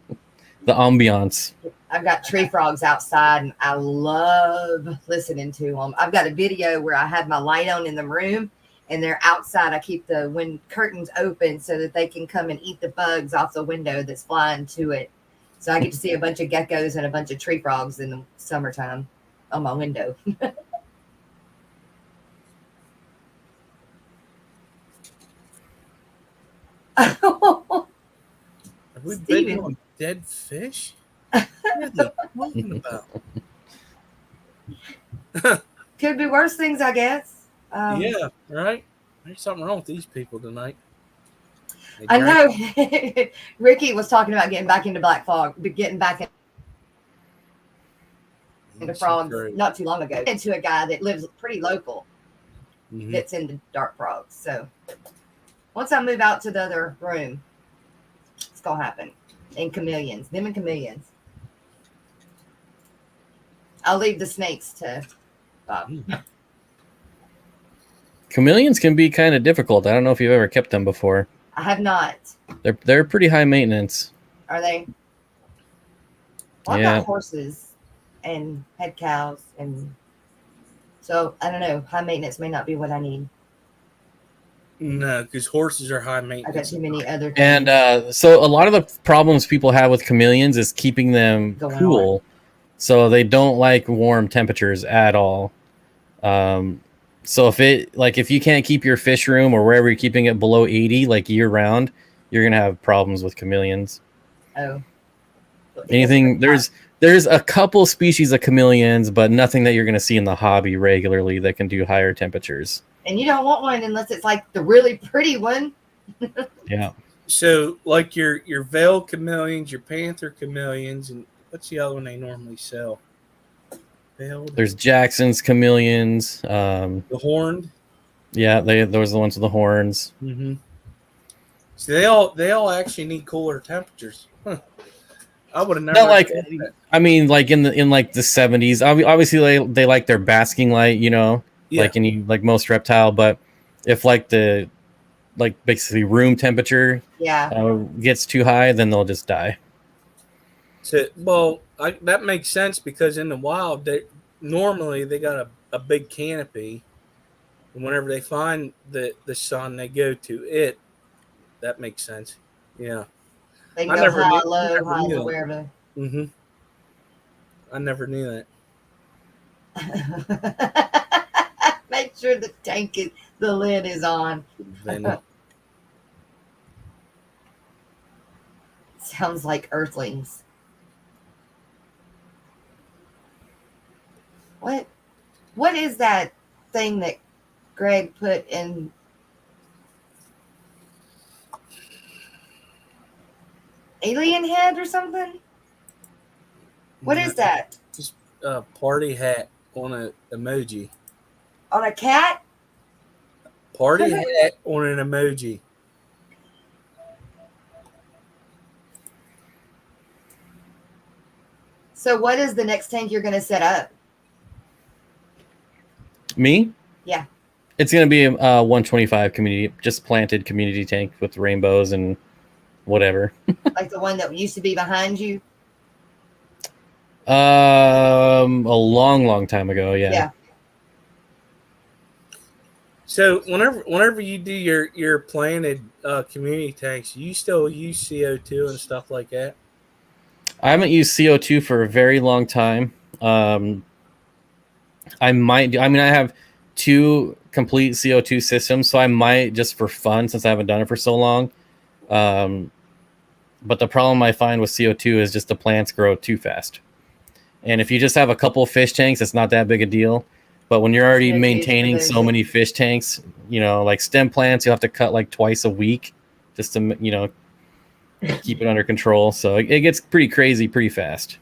the ambiance. I've got tree frogs outside, and I love listening to them. I've got a video where I have my light on in the room, and they're outside. I keep the curtains open so that they can come and eat the bugs off the window that's flying to it. So I get to see a bunch of geckos and a bunch of tree frogs in the summertime on my window. Have we been Steven. on dead fish? What are they talking about? Could be worse things, I guess. Yeah, right? There's something wrong with these people tonight. They I drank- know. Ricky was talking about getting back into black fog, getting back into frogs Great. not too long ago. Into a guy that lives pretty local Mhm. that's into dark frogs. So once I move out to the other room, it's gonna happen. And chameleons, them and chameleons. I'll leave the snakes to Bob. Chameleons can be kind of difficult. I don't know if you've ever kept them before. I have not. They're pretty high maintenance. Are they? Well, I've Yeah. got horses and head cows, and so I don't know. High maintenance may not be what I need. No, because horses are high I got maintenance. too many other things. And so a lot of the problems people have with chameleons is keeping them Going cool. So they don't like warm temperatures at all. So if you can't keep your fish room or wherever you're keeping it below 80 like year round, you're gonna have problems with chameleons. Oh. Anything there's a couple species of chameleons, but nothing that you're gonna see in the hobby regularly that can do higher temperatures. And you don't want one unless it's like the really pretty one. Yeah. So, like your veil chameleons, your panther chameleons, and what's the other one they normally sell? Veiled? There's Jackson's chameleons. The horned. Yeah, those are the ones with the horns. Mm-hmm. So they all actually need cooler temperatures. Huh. I would have never. Not like, thought that. I mean, like in like the 70s. Obviously, they like their basking light, Yeah. like most reptile. But if basically room temperature Yeah. gets too high, then they'll just die. So, that makes sense because in the wild, they got a big canopy, and whenever they find the sun, they go to it. That makes sense. Yeah. They I can go never high, knew- low, never high, knew low, that. wherever. Mm-hmm. I never knew that. Make sure the tank is The lid is on. Venom. Sounds like earthlings. What is that thing that Greg put in? Alien head or something? What is that? Just a party hat on an emoji. On a cat? Party hat on an emoji. So what is the next tank you're going to set up? Me? Yeah. It's going to be a 125 community, just planted community tank with rainbows and whatever. Like the one that used to be behind you? A long time ago, yeah. Yeah. So whenever you do your planted community tanks, you still use CO2 and stuff like that? I haven't used CO2 for a very long time. I have 2 complete CO2 systems, so I might, just for fun, since I haven't done it for so long. But the problem I find with CO2 is just the plants grow too fast. And if you just have a couple of fish tanks, it's not that big a deal. But when you're already maintaining so many fish tanks, like stem plants, you have to cut like twice a week just to, keep it under control. So it gets pretty crazy pretty fast.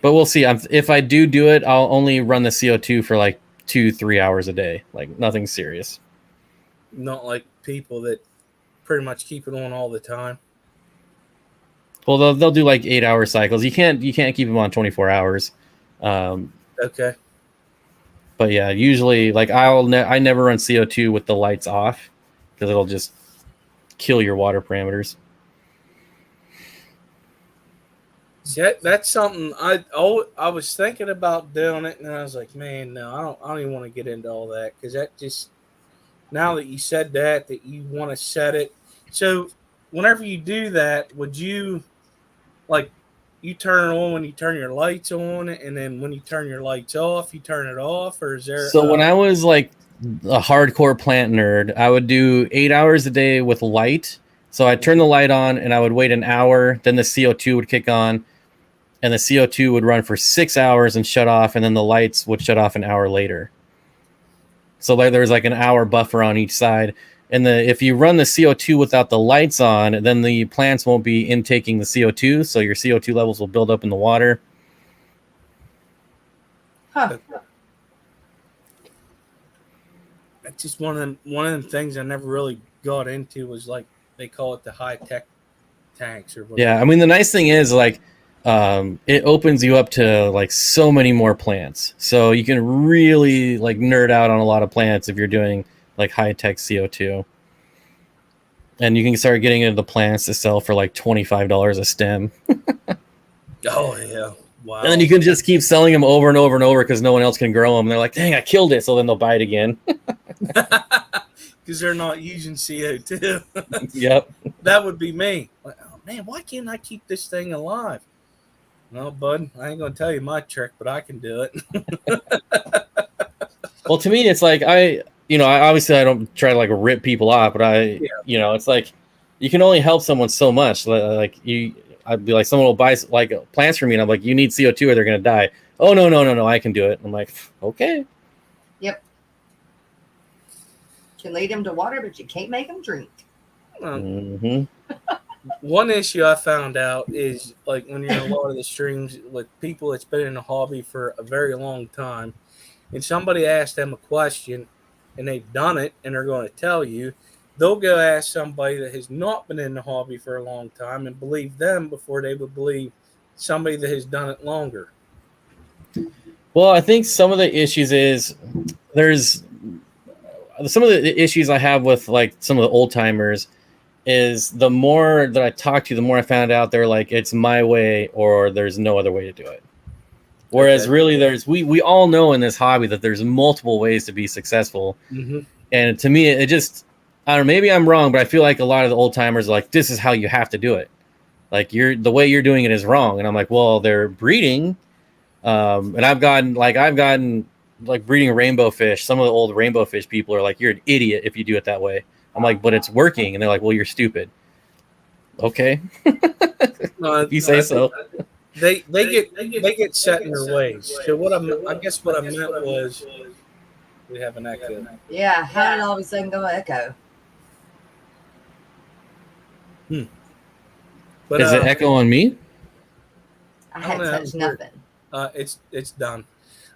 But we'll see. If I do it, I'll only run the CO2 for like 2-3 hours a day. Like nothing serious. Not like people that pretty much keep it on all the time. Well, they'll do like 8-hour cycles. You can't keep them on 24 hours. Okay. But yeah, usually like I never run CO2 with the lights off because it'll just kill your water parameters. See, that's something I was thinking about doing it, and I was like, man, no, I don't even want to get into all that because that just, now that you said that you want to set it. So whenever you do that, would you like, you turn it on when you turn your lights on, and then when you turn your lights off, you turn it off, or is there? So when I was like a hardcore plant nerd, I would do 8 hours a day with light. So I'd turn the light on and I would wait an hour, then the CO2 would kick on, and the CO2 would run for 6 hours and shut off, and then the lights would shut off an hour later. So like there was like an hour buffer on each side. And if you run the CO2 without the lights on, then the plants won't be intaking the CO2, so your CO2 levels will build up in the water. Huh. That's just one of them things I never really got into, was like they call it the high tech tanks or whatever. Yeah, I mean the nice thing is like it opens you up to like so many more plants. So you can really like nerd out on a lot of plants if you're doing like high-tech CO2. And you can start getting into the plants to sell for like $25 a stem. Oh, yeah. Wow. And then you can just keep selling them over and over and over because no one else can grow them. They're like, dang, I killed it. So then they'll buy it again. Because they're not using CO2. Yep. That would be me. Like, oh, man, why can't I keep this thing alive? No, bud, I ain't going to tell you my trick, but I can do it. Well, to me, it's like I obviously I don't try to like rip people off, but it's like you can only help someone so much. I'd be like, someone will buy like plants from me, and I'm like, you need CO2 or they're gonna die. Oh no, I can do it. I'm like, okay. Yep. You can lead them to water, but you can't make them drink. One issue I found out is like when you're in a lot of the streams with people that's been in the hobby for a very long time, and somebody asks them a question and they've done it and they're going to tell you, they'll go ask somebody that has not been in the hobby for a long time and believe them before they would believe somebody that has done it longer. Well, I think some of the issues is there's some of the issues I have with like some of the old timers is the more that I talk to, the more I found out they're like, it's my way or there's no other way to do it. Whereas really we all know in this hobby that there's multiple ways to be successful. Mm-hmm. And to me, it just, I don't know, maybe I'm wrong, but I feel like a lot of the old timers are like, this is how you have to do it. Like the way you're doing it is wrong. And I'm like, well, they're breeding And I've gotten like breeding rainbow fish. Some of the old rainbow fish people are like, "You're an idiot if you do it that way." I'm like, "But it's working," and they're like, "Well, you're stupid." Okay, if you say so. They get set in their ways. So I guess what I meant was we have an echo. Yeah, how did all of a sudden go echo? But Is it echo on me? I don't hadn't know, touched nothing. it's done.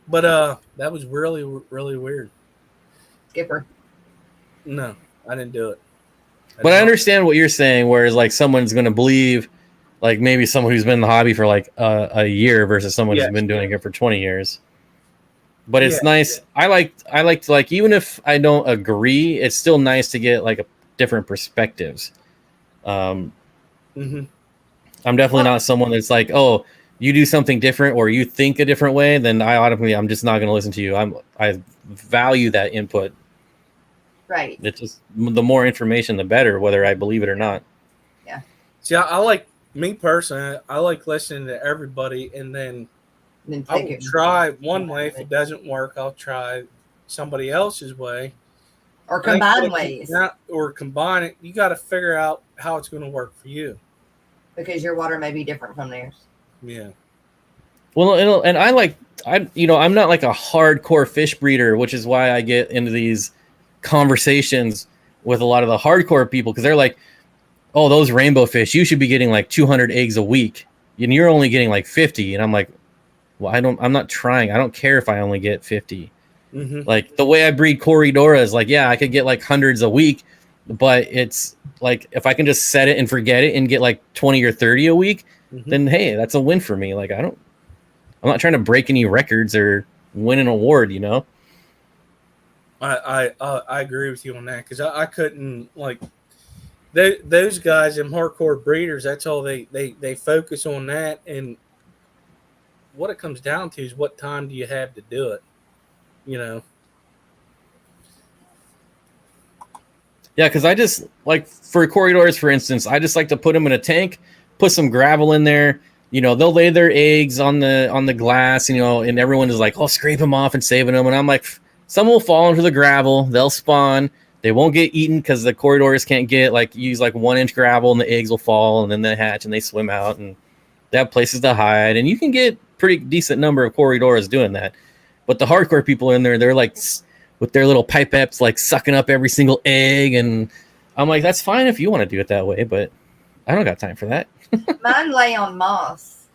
But that was really weird. Skipper. No, I didn't do it. But I understand what you're saying, whereas like someone's going to believe, like maybe someone who's been in the hobby for like a year versus someone who's been doing it for 20 years. But it's nice. I like to like, even if I don't agree, it's still nice to get like different perspectives. I'm definitely not someone that's like, oh, you do something different or you think a different way, then I'm just not going to listen to you. I value that input. Right. It's just the more information, the better, whether I believe it or not. Yeah. See, I like me personally. I like listening to everybody, and then I will try one way. If it doesn't work, I'll try somebody else's way, or combine ways, or combine it. You got to figure out how it's going to work for you, because your water may be different from theirs. Yeah. Well, and I'm not like a hardcore fish breeder, which is why I get into these conversations with a lot of the hardcore people, because they're like, oh, those rainbow fish, you should be getting like 200 eggs a week and you're only getting like 50. And I'm like, well, I'm not trying. I don't care if I only get 50. Like the way I breed Corridoras, like, yeah, I could get like hundreds a week, but it's like, if I can just set it and forget it and get like 20 or 30 a week, then hey, that's a win for me. Like, I'm not trying to break any records or win an award, you know? I agree with you on that, because I couldn't, like, those guys, them hardcore breeders, that's all they focus on that, and what it comes down to is what time do you have to do it, you know? Yeah, because I just like, for corridors, for instance, I just like to put them in a tank, put some gravel in there. You know, they'll lay their eggs on the glass, you know, and everyone is like, oh, scrape them off and saving them, and I'm like, some will fall into the gravel. They'll spawn. They won't get eaten because the corridors can't use like 1 inch gravel, and the eggs will fall, and then they hatch and they swim out, and they have places to hide. And you can get pretty decent number of corridors doing that. But the hardcore people in there, they're like with their little pipettes, like sucking up every single egg. And I'm like, that's fine if you want to do it that way, but I don't got time for that. Mine lay on moss.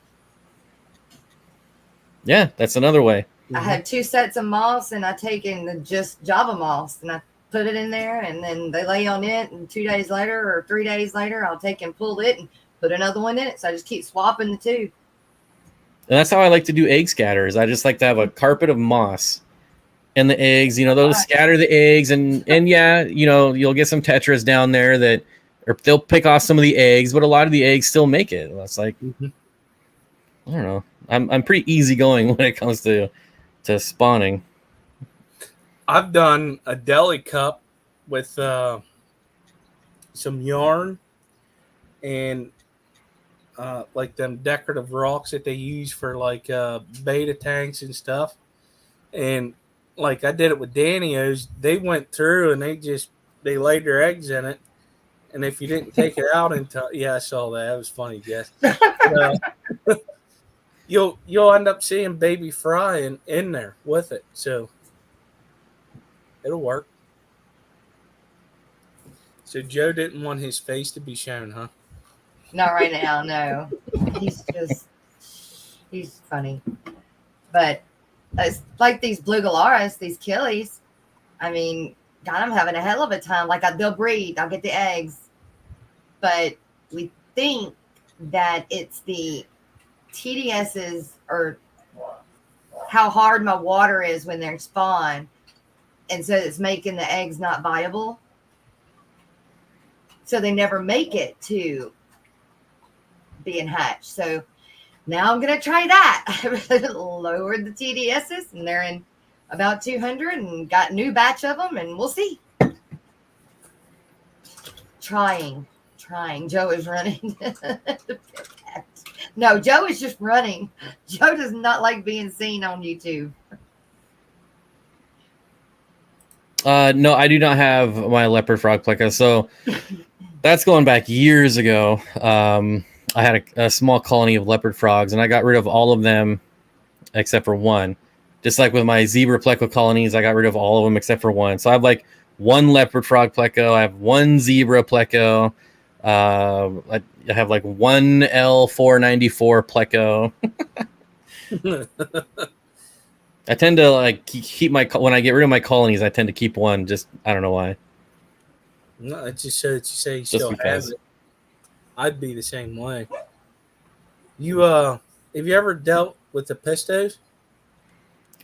Yeah, that's another way. I had 2 sets of moss, and I taken the just Java moss, and I put it in there, and then they lay on it, and 2 days later or 3 days later, I'll take and pull it and put another one in it. So I just keep swapping the two. And that's how I like to do egg scatters. I just like to have a carpet of moss and the eggs, you know, they'll scatter the eggs, and yeah, you know, you'll get some tetras down there or they'll pick off some of the eggs, but a lot of the eggs still make it. It's like, I don't know. I'm pretty easygoing when it comes to spawning. I've done a deli cup with some yarn and like them decorative rocks that they use for like beta tanks and stuff. And like I did it with Danios, they went through and they laid their eggs in it. And if you didn't take it out in time, yeah, I saw that. That was funny, Jess. You'll end up seeing baby fry in there with it, so it'll work. So Joe didn't want his face to be shown, huh? Not right now, no. He's funny. But it's like these blue galaras, these killies. I mean, God, I'm having a hell of a time. Like they'll breed, I'll get the eggs, but we think that it's the TDSs or how hard my water is when they're spawn, and so it's making the eggs not viable. So they never make it to being hatched. So now I'm gonna try that. I lowered the TDSs, and they're in about 200, and got a new batch of them, and we'll see. Trying. Joe is running. No, Joe is just running. Joe does not like being seen on YouTube. No, I do not have my leopard frog pleca. So that's going back years ago. I had a small colony of leopard frogs, and I got rid of all of them except for one. Just like with my zebra pleco colonies, I got rid of all of them except for one. So I have like one leopard frog pleco. I have one zebra pleco. I have like one L494 pleco. I tend to like keep when I get rid of my colonies, I tend to keep one. Just I don't know why. No, it's just so that you say you Just still because. have it. I'd be the same way. You have you ever dealt with the pistos?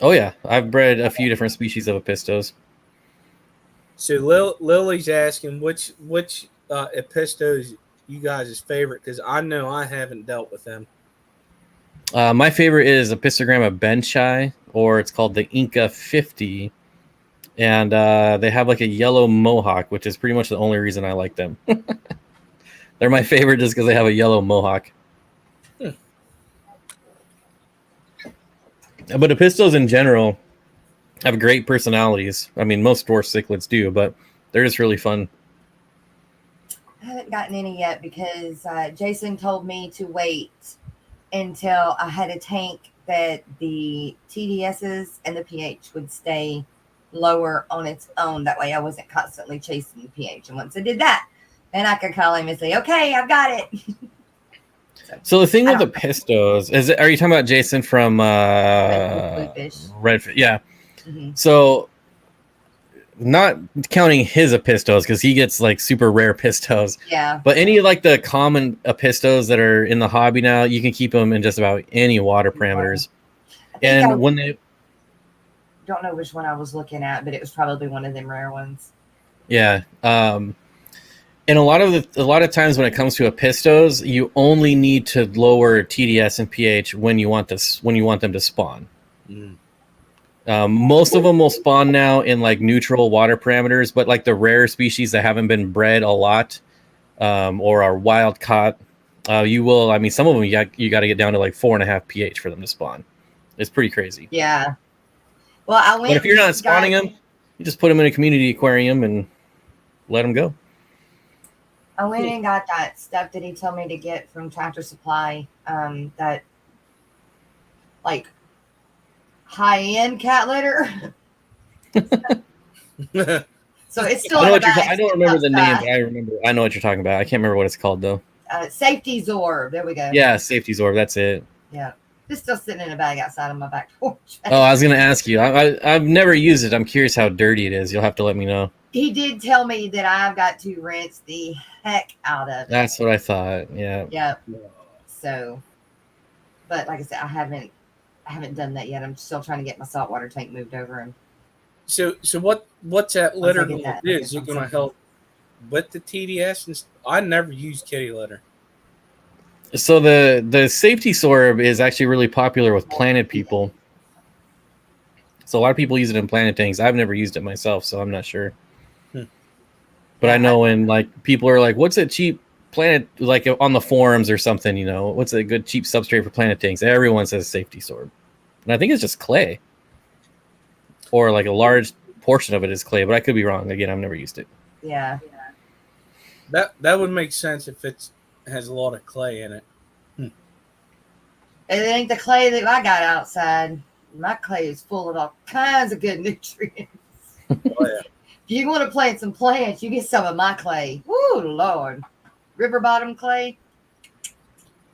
Oh yeah, I've bred a few different species of apistos. So Lily's asking which epistos you guys' favorite, because I know I haven't dealt with them. My favorite is Apistogramma benchii, or it's called the Inca 50, and they have like a yellow mohawk, which is pretty much the only reason I like them. They're my favorite just because they have a yellow mohawk. But apistos in general have great personalities. I mean, most dwarf cichlids do, but they're just really fun. I haven't gotten any yet because Jason told me to wait until I had a tank that the TDSs and the pH would stay lower on its own. That way I wasn't constantly chasing the pH. And once I did that, then I could call him and say, okay, I've got it. So the thing with the pistos is, are you talking about Jason from Redfish? Yeah. Mm-hmm. So not counting his apistos because he gets like super rare pistos. Yeah. But any like the common apistos that are in the hobby now, you can keep them in just about any water parameters. And when they don't know which one I was looking at, but it was probably one of them rare ones. Yeah. And a lot of times when it comes to apistos, you only need to lower TDS and pH when you want them to spawn. Mm. Most of them will spawn now in like neutral water parameters, but like the rare species that haven't been bred a lot or are wild caught, you will. I mean, some of them you got to get down to like 4.5 pH for them to spawn. It's pretty crazy. Yeah. Well, I went. But if you're not spawning them, you just put them in a community aquarium and let them go. I went and got that stuff that he told me to get from Tractor Supply. That like high-end cat litter. So it's still. I don't remember the name, but I know what you're talking about. I can't remember what it's called though. Safety Zorb. There we go. Yeah, Safety Zorb. That's it. Yeah, it's still sitting in a bag outside on my back porch. Oh, I was gonna ask you. I've never used it. I'm curious how dirty it is. You'll have to let me know. He did tell me that I've got to rinse the heck out of it. That's what I thought. Yeah. Yep. So, but like I said, I haven't done that yet. I'm still trying to get my saltwater tank moved over. And so what's that litter going to do? Is it going to something. help with the TDS? And I never use kitty litter. So the Safety Sorb is actually really popular with planted people. So a lot of people use it in planted tanks. I've never used it myself, so I'm not sure. But I know when like people are like, "What's a cheap planet?" Like on the forums or something, you know, what's a good cheap substrate for planted tanks? Everyone says Safety Sorb, and I think it's just clay, or like a large portion of it is clay. But I could be wrong. Again, I've never used it. Yeah. That would make sense if it has a lot of clay in it. It ain't the clay that I got outside. My clay is full of all kinds of good nutrients. Oh, yeah. If you want to plant some plants, you get some of my clay. Woo, Lord. River bottom clay.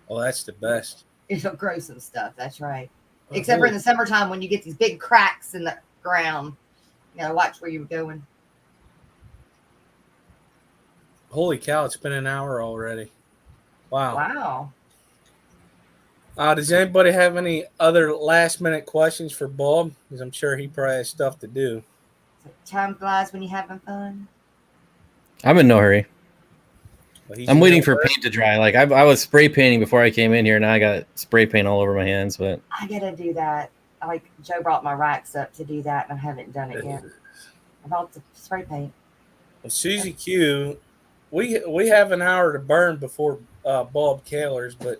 Oh, that's the best. It'll grow some stuff. That's right. Except for in the summertime when you get these big cracks in the ground. You gotta watch where you're going. Holy cow, it's been an hour already. Wow. Does anybody have any other last-minute questions for Bob? Because I'm sure he probably has stuff to do. Time flies when you're having fun. I'm in no hurry. Well, I'm waiting for paint to dry. Like I was spray painting before I came in here. Now I got spray paint all over my hands. But I gotta do that. Like Joe brought my racks up to do that, and I haven't done it yet. I bought the spray paint. Well, Susie Q, we have an hour to burn before Bob Kaler's, but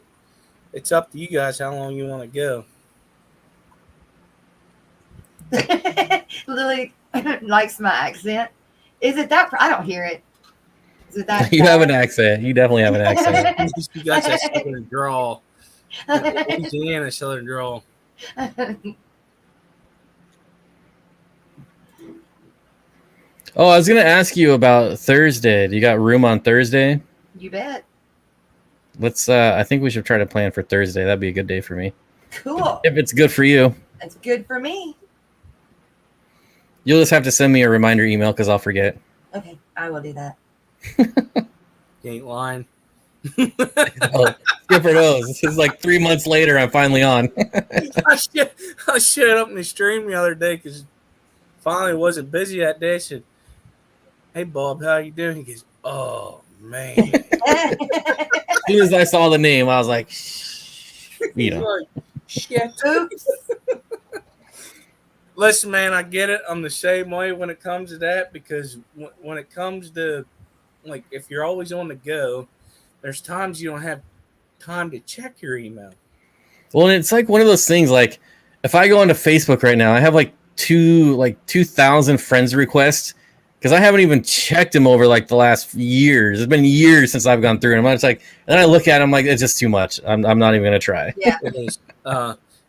It's up to you guys how long you want to go. Lily likes my accent. Is it that? I don't hear it. Is it that? You have an accent. You definitely have an accent. You got that southern drawl. Louisiana southern drawl. Oh, I was gonna ask you about Thursday. Do you got room on Thursday? You bet. Let's. I think we should try to plan for Thursday. That'd be a good day for me. Cool. If it's good for you, That's good for me. you'll just have to send me a reminder email because I'll forget. Okay, I will do that. You ain't lying. Oh, Skipper knows. This is like 3 months later. I'm finally on. I showed up in the stream the other day because finally wasn't busy that day. I said, "Hey Bob, how you doing?" He goes, "Oh man." As soon as I saw the name, I was like, you know. Like, shit. Oops. Listen, man, I get it. I'm the same way when it comes to that because when it comes to, like, if you're always on the go, there's times you don't have time to check your email. Well, and it's like one of those things. Like, if I go onto Facebook right now, I have like 2,000 friends requests because I haven't even checked them over like the last years. It's been years since I've gone through, and I'm just like, and then I look at them like it's just too much. I'm not even gonna try. Yeah. It is.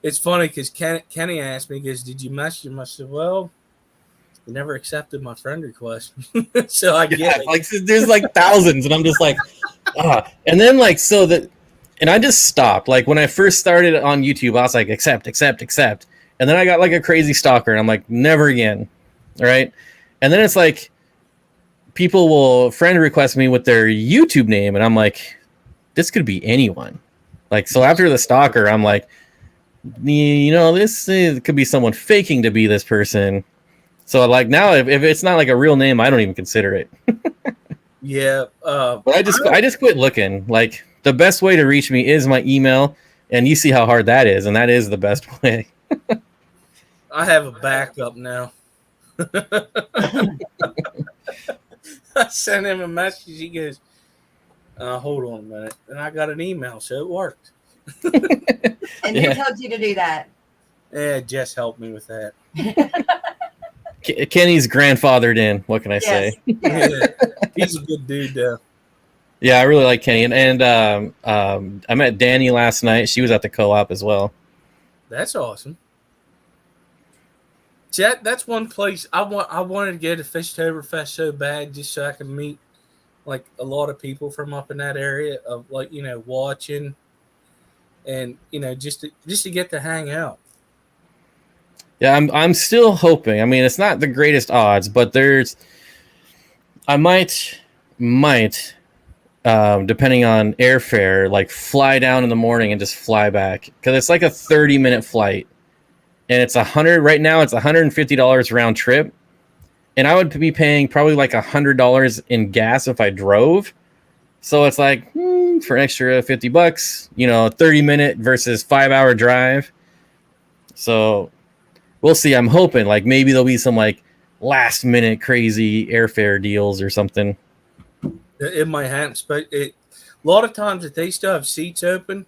It's funny because Kenny asked me, "Goes, did you message him?" I said, "Well, you never accepted my friend request," so I get it. Like there's like thousands, and I'm just like, and then like so that, and I just stopped. Like when I first started on YouTube, I was like, accept, and then I got like a crazy stalker, and I'm like, never again, all right? And then it's like, people will friend request me with their YouTube name, and I'm like, this could be anyone. Like so, after the stalker, I'm like, you know, this could be someone faking to be this person. So like now, if it's not like a real name, I don't even consider it. Yeah, But I just quit looking. Like the best way to reach me is my email, and you see how hard that is, and that is the best way. I have a backup now. I sent him a message. He goes, "Hold on a minute," and I got an email, so it worked. And who told you to do that? Yeah, Jess helped me with that. Kenny's grandfathered in. What can I say? Yes. Yeah, he's a good dude, though. Yeah, I really like Kenny, and I met Danny last night. She was at the co-op as well. That's awesome. Chet, that's one place I wanted to go to Fishtoberfest so bad, just so I could meet like a lot of people from up in that area of like watching, and just to get to hang out. Yeah, I'm still hoping. I mean, it's not the greatest odds, but I might, depending on airfare, like fly down in the morning and just fly back because it's like a 30-minute flight, and it's right now. It's $150 round trip, and I would be paying probably like $100 in gas if I drove. So it's like for an extra $50, 30-minute versus 5-hour drive. So we'll see. I'm hoping like maybe there'll be some like last minute crazy airfare deals or something. It might happen, but a lot of times if they still have seats open,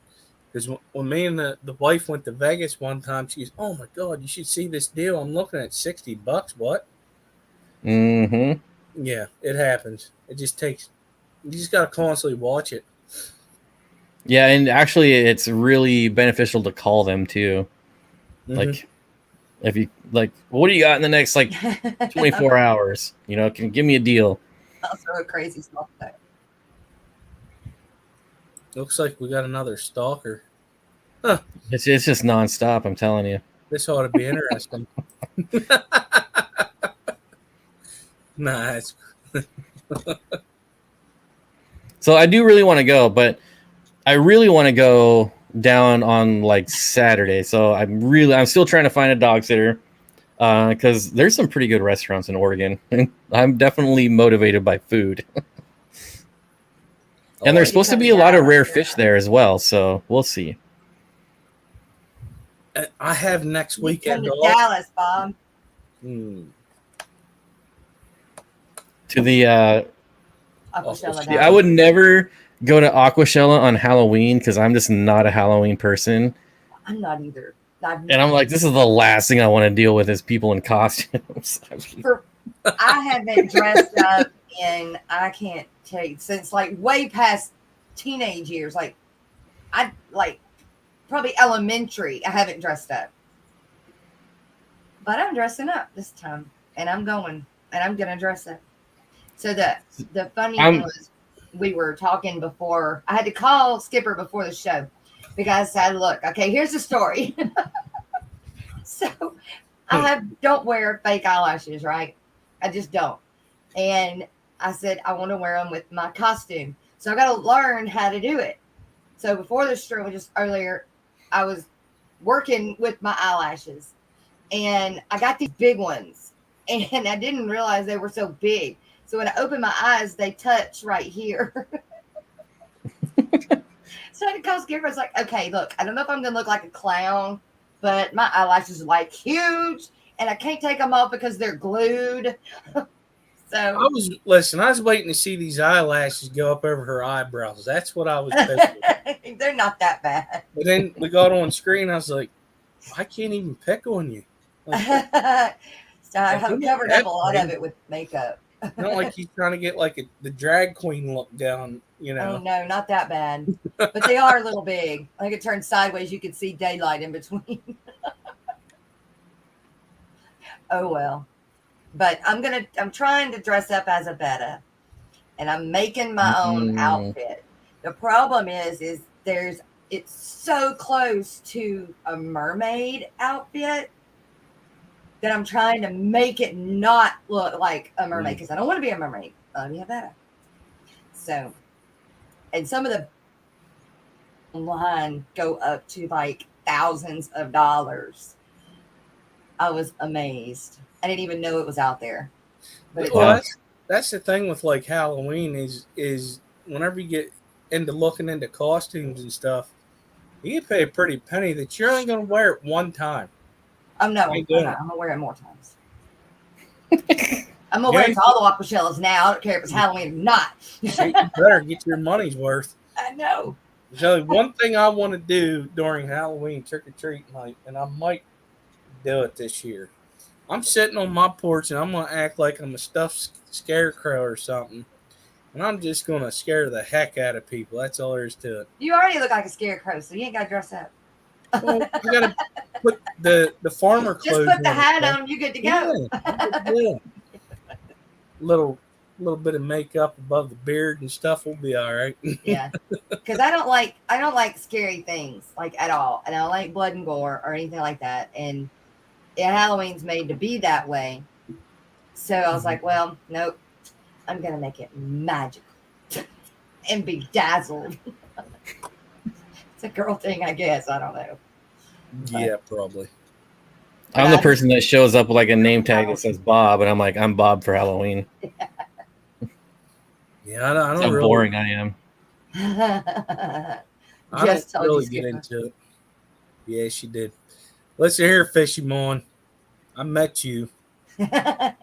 because when me and the wife went to Vegas one time, she goes, "Oh my God, you should see this deal. I'm looking at $60. What?" Mm-hmm. Yeah, it happens. It just takes. You just gotta constantly watch it. Yeah, and actually, it's really beneficial to call them too. Mhm. Like, if you like, what do you got in the next like 24 hours? Can you give me a deal? Also a crazy stuff there. Looks like we got another stalker. It's just nonstop. I'm telling you. This ought to be interesting. Nah, it's So I do really want to go, but I really want to go down on like Saturday. So I'm still trying to find a dog sitter because there's some pretty good restaurants in Oregon. I'm definitely motivated by food. And there's supposed to be a lot of rare fish there as well. So we'll see. I have next You weekend come to off. Dallas, Bob. To the Aquashella I would never go to Aquashella on Halloween because I'm just not a Halloween person. I'm not either. And I'm like, this is the last thing I want to deal with is people in costumes. I haven't dressed up in, I can't tell you, since like way past teenage years. Like, I like probably elementary. I haven't dressed up. But I'm dressing up this time. And I'm going. And I'm going to dress up. So the funny thing was, we were talking before. I had to call Skipper before the show. Because I said, look, okay, here's the story. So I don't wear fake eyelashes, right? I just don't. And I said, I want to wear them with my costume. So I got to learn how to do it. So before the stream, just earlier, I was working with my eyelashes. And I got these big ones. And I didn't realize they were so big. So when I open my eyes, they touch right here. So I had to call Skipper. I was like, okay, look, I don't know if I'm going to look like a clown, but my eyelashes are like huge and I can't take them off because they're glued. So I was waiting to see these eyelashes go up over her eyebrows. That's what I was picking. They're not that bad. But then we got on screen. I was like, I can't even pick on you. Like, So I have covered up a lot of it with makeup. not like he's trying to get like the drag queen look down, you know. Oh no, not that bad. But they are a little big. Like it turns sideways, you can see daylight in between. Oh well. But I'm trying to dress up as a betta. And I'm making my own outfit. The problem is it's so close to a mermaid outfit that I'm trying to make it not look like a mermaid because I don't want to be a mermaid. I want to be a betta. So, and some of the online go up to like thousands of dollars. I was amazed. I didn't even know it was out there. But that's the thing with like Halloween is whenever you get into looking into costumes and stuff, you can pay a pretty penny that you're only going to wear it one time. I'm not. I'm going to wear it more times. I'm going to wear it to all the Aquashellas now. I don't care if it's Halloween or not. You better get your money's worth. I know. There's only one thing I want to do during Halloween trick-or-treat night, and I might do it this year. I'm sitting on my porch, and I'm going to act like I'm a stuffed scarecrow or something. And I'm just going to scare the heck out of people. That's all there is to it. You already look like a scarecrow, so you ain't got to dress up. Well, you got to put the farmer clothes. Just put the hat on, you good to go. Yeah. Little bit of makeup above the beard and stuff will be all right. Yeah, because I don't like scary things like at all, and I don't like blood and gore or anything like that. And Halloween's made to be that way, so I was like, well, nope, I'm gonna make it magical and bedazzled. It's a girl thing, I guess. I don't know. Yeah, probably. I'm the person that shows up with like a name tag that says Bob, and I'm like, I'm Bob for Halloween. Yeah, I don't How really, boring I am. I don't really get into it. Yeah, she did. Let's hear Fishy Mon. I met you. I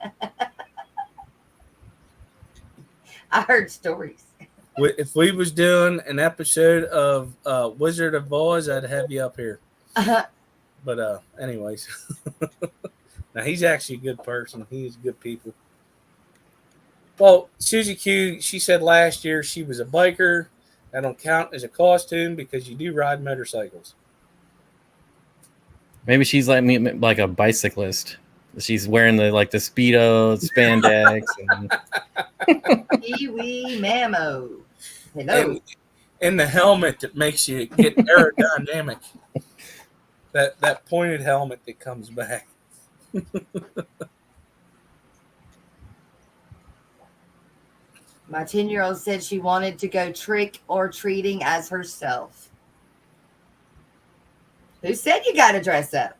heard stories. If we was doing an episode of Wizard of Oz, I'd have you up here. But anyways, now he's actually a good person. He's good people. Well, Susie Q, she said last year she was a biker. That don't count as a costume because you do ride motorcycles. Maybe she's like me, like a bicyclist. She's wearing the Speedo spandex. Pee-wee Mammo. Hello. And the helmet that makes you get aerodynamic. That pointed helmet that comes back. My 10-year-old said she wanted to go trick or treating as herself. Who said you got to dress up?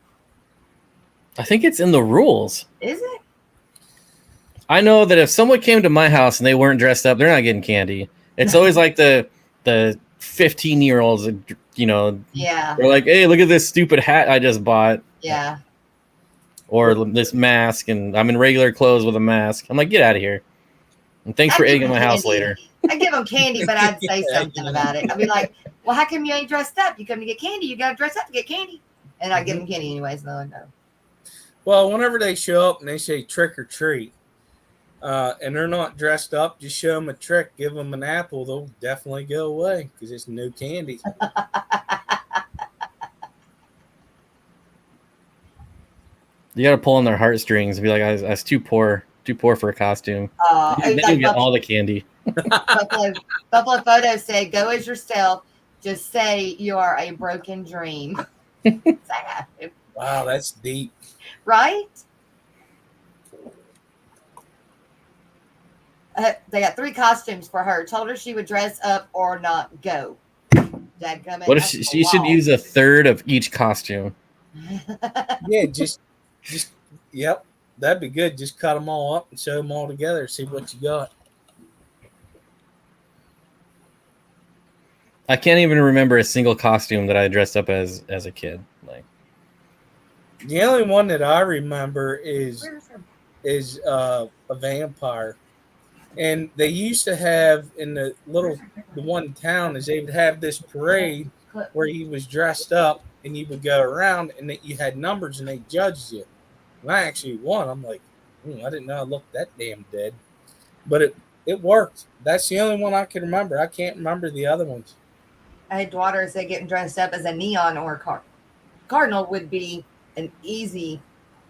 I think it's in the rules. Is it? I know that if someone came to my house and they weren't dressed up, they're not getting candy. It's always like the 15-year-olds, Yeah. They're like, hey, look at this stupid hat I just bought. Yeah. Or this mask, and I'm in regular clothes with a mask. I'm like, get out of here. And thanks for egging my house candy. later. I'd give them candy, but I'd say something about it. I'd be like, well, how come you ain't dressed up? You come to get candy. You got to dress up to get candy. And I'd give them candy anyways. No, no. Well, whenever they show up and they say trick or treat, and they're not dressed up, just show them a trick, give them an apple, they'll definitely go away because it's new candy. You got to pull on their heartstrings and be like, I was too poor for a costume. Then Like you get all the candy. Buffalo Photo said, go as yourself. Just say you are a broken dream. Wow, that's deep. Right? They got 3 costumes for her. Told her she would dress up or not go. What if she should use a third of each costume? Yeah, just yep, that'd be good. Just cut them all up and sew them all together. See what you got. I can't even remember a single costume that I dressed up as a kid. Like, the only one that I remember is a vampire, and they used to have in the one town is they would have this parade where he was dressed up and you would go around and that you had numbers and they judged you. And I actually won. I'm like, I didn't know I looked that damn dead, but it worked. That's the only one I can remember. I can't remember the other ones. I had daughters that getting dressed up as a neon or a cardinal would be an easy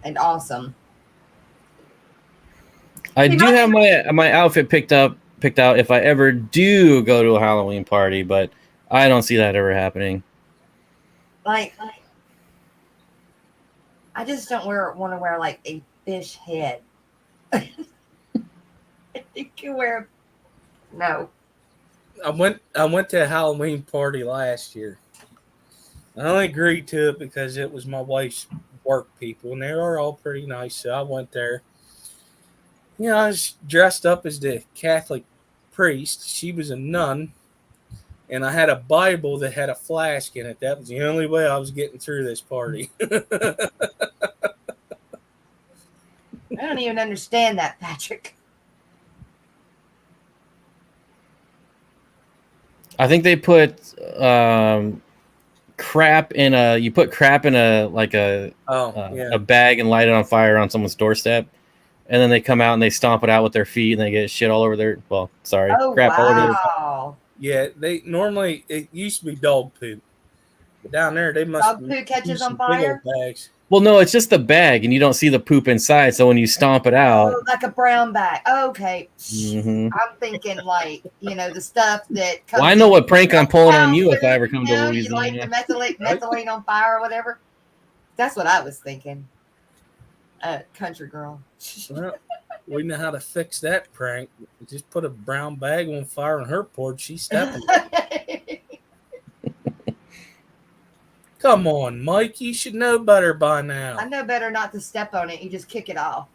and awesome. I do have my outfit picked out if I ever do go to a Halloween party, but I don't see that ever happening. Like I just don't want to wear like a fish head. You can wear no. I went to a Halloween party last year. I only agreed to it because it was my wife's work people, and they were all pretty nice. So I went there. I was dressed up as the Catholic priest. She was a nun, and I had a Bible that had a flask in it. That was the only way I was getting through this party. I don't even understand that, Patrick. I think they put crap in a bag and light it on fire on someone's doorstep, and then they come out and they stomp it out with their feet and they get shit all over their crap all over their. Yeah, they normally it used to be dog poop, but down there they must dog poop catches on fire. Bags. Well, no, it's just the bag, and you don't see the poop inside. So when you stomp it out, like a brown bag. Okay, mm-hmm. I'm thinking like the stuff that. Well, I know what prank I'm pulling on you if I ever come to Louisiana. You like the methylene on fire or whatever. That's what I was thinking. Country girl. Well, we know how to fix that prank. Just put a brown bag on fire on her porch. She's stepping. Come on, Mike. You should know better by now. I know better not to step on it. You just kick it off.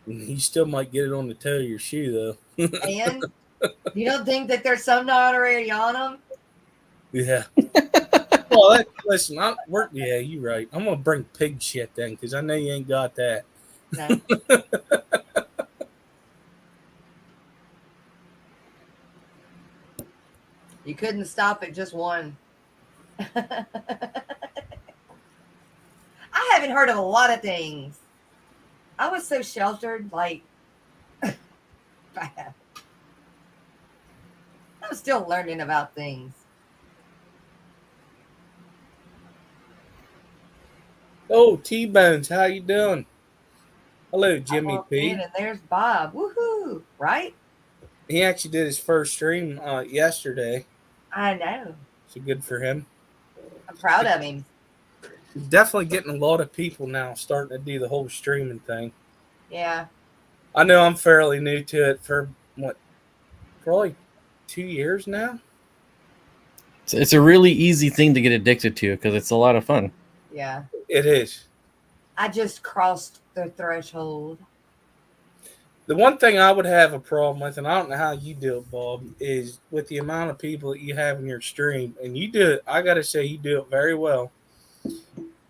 You still might get it on the toe of your shoe, though. And you don't think that there's some not already on them? Yeah. Well, listen, yeah, you're right. I'm going to bring pig shit then because I know you ain't got that. No. You couldn't stop at just one. I haven't heard of a lot of things. I was so sheltered, like I'm still learning about things. Oh, T-Bones, how you doing? Hello, Jimmy P. And there's Bob. Woohoo! Right? He actually did his first stream yesterday. I know. So good for him. I'm proud of him. He's definitely getting a lot of people now starting to do the whole streaming thing. Yeah. I know I'm fairly new to it for probably 2 years now. It's a really easy thing to get addicted to because it's a lot of fun. Yeah. It is. I just crossed the threshold. The one thing I would have a problem with, and I don't know how you do it, Bob, is with the amount of people that you have in your stream, and you do it, I got to say you do it very well,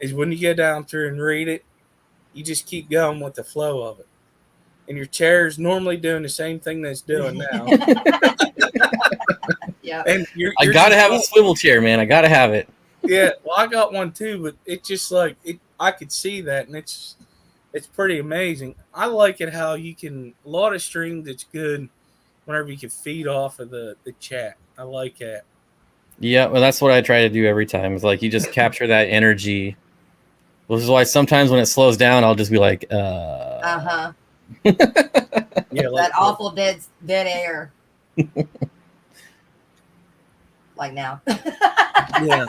is when you get down through and read it, you just keep going with the flow of it. and your chair is normally doing the same thing that it's doing now. Yeah. And I gotta have a swivel chair, man. I gotta have it. Yeah, well, I got one too, but it's just like it. I could see that, and it's pretty amazing. I like it how you can a lot of streams. It's good whenever you can feed off of the chat. I like that. Yeah, well, that's what I try to do every time. It's like you just capture that energy. Which is why sometimes when it slows down, I'll just be like, Uh-huh. Yeah, That awful dead air. Like now. Yeah.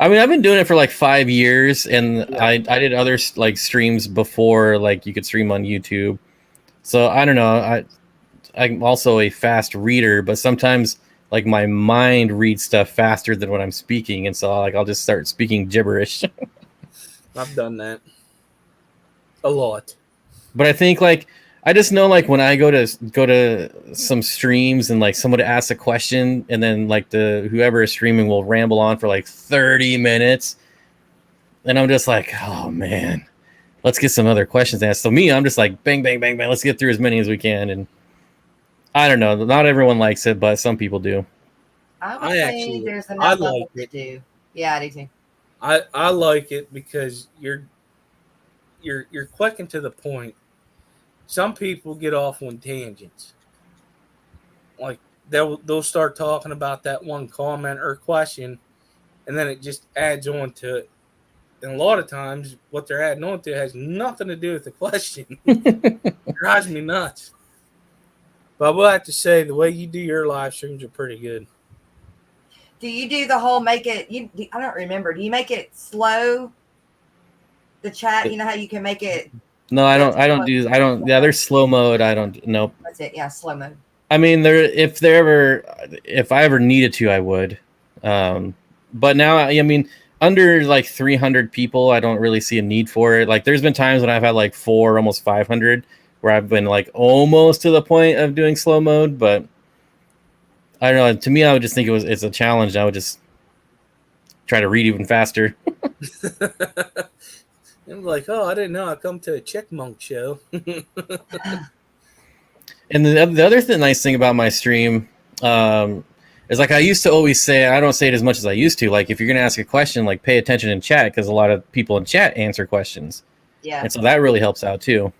I mean, I've been doing it for like 5 years, and Yeah. I did other like streams before, like you could stream on YouTube. So I don't know. I'm also a fast reader, but sometimes like my mind reads stuff faster than what I'm speaking, and so like I'll just start speaking gibberish. I've done that a lot. But I think like I just know like when I go to some streams and like someone asks a question, and then like the whoever is streaming will ramble on for like 30 minutes, and I'm just like, oh man, let's get some other questions asked. So me, I'm just like bang bang bang bang, let's get through as many as we can. And I don't know, not everyone likes it, but some people do. I would I say actually- there's I enough like of it it. to do. Yeah, I do too. I like it because you're quick and to the point. Some people get off on tangents. Like they'll start talking about that one comment or question, and then it just adds on to it. And a lot of times, what they're adding on to has nothing to do with the question. It drives me nuts. But I will have to say, the way you do your live streams are pretty good. Do you do the whole make it? I don't remember. Do you make it slow? The chat, you know how you can make it. No, I don't do. Yeah, there's slow mode. I don't. Nope. That's it. Yeah, slow mode. I mean, if I ever needed to, I would. But now, I mean, under like 300 people, I don't really see a need for it. Like, there's been times when I've had like 4, almost 500, where I've been like almost to the point of doing slow mode. But I don't know. To me, I would just think it's a challenge. I would just try to read even faster. I'm like, oh, I didn't know I come to a Chickmunk show. And the other nice thing about my stream is like I used to always say, I don't say it as much as I used to. Like if you're going to ask a question, like pay attention in chat because a lot of people in chat answer questions. Yeah. And so that really helps out too.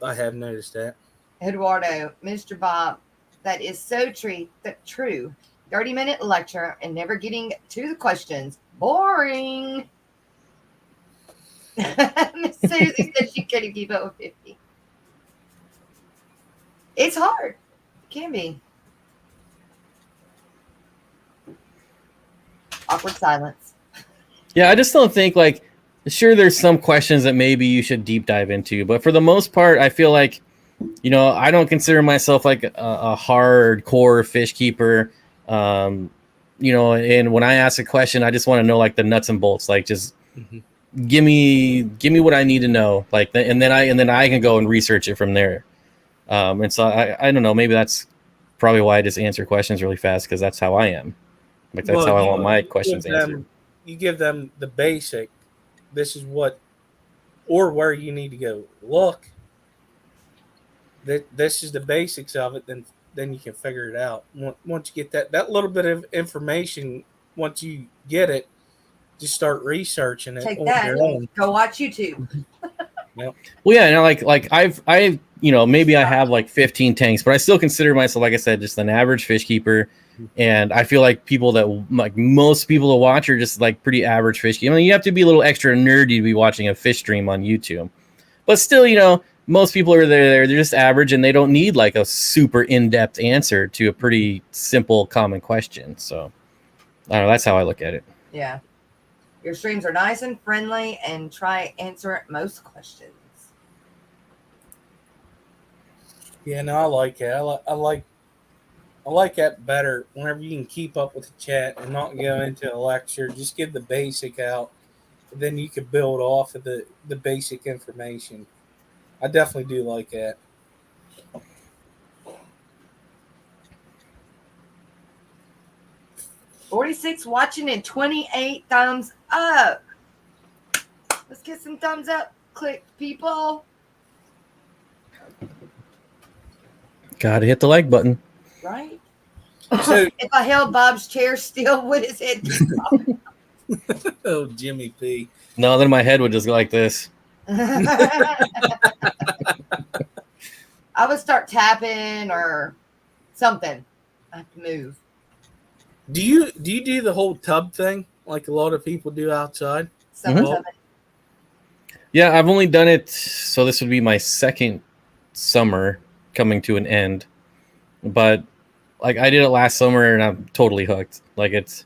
I have noticed that. Eduardo, Mr. Bob, that is so true. 30-minute lecture and never getting to the questions. Boring. Miss Susie said she couldn't keep up with 50. It's hard. It can be. Awkward silence. Yeah, I just don't think like, sure, there's some questions that maybe you should deep dive into, but for the most part, I feel like, you know, I don't consider myself like a hardcore fish keeper. You know, and when I ask a question, I just want to know like the nuts and bolts, like just give me what I need to know, like, and then I can go and research it from there. And so I don't know, maybe that's probably why I just answer questions really fast because that's how I am. Like that's how I want my questions answered. You give them the basic. This is what, or where you need to go. Look, this is the basics of it. Then you can figure it out. Once you get that little bit of information, once you get it, just start researching it. Take on that. your own. Go watch YouTube. Well, yeah, and like I've you know, maybe I have like 15 tanks, but I still consider myself, like I said, just an average fish keeper. And I feel like people that like most people to watch are just like pretty average fish keepers. I mean, you have to be a little extra nerdy to be watching a fish stream on YouTube, but still, you know, most people are they're just average and they don't need like a super in-depth answer to a pretty simple common question. So I don't know, that's how I look at it. Yeah. Your streams are nice and friendly and try answer most questions. Yeah, no, I like it. I like that better whenever you can keep up with the chat and not go into a lecture. Just give the basic out. And then you can build off of the basic information. I definitely do like that. $46 watching and 28 thumbs up. Let's get some thumbs up. click, people. Gotta hit the like button. Right? So, If I held Bob's chair still, would his head keep popping? oh, Jimmy P. No, then my head would just go like this. I would start tapping or something. I have to move. Do you do the whole tub thing like a lot of people do outside? Some Mhm. of it. Yeah, I've only done it. So this would be my second summer coming to an end. But like I did it last summer and I'm totally hooked. Like it's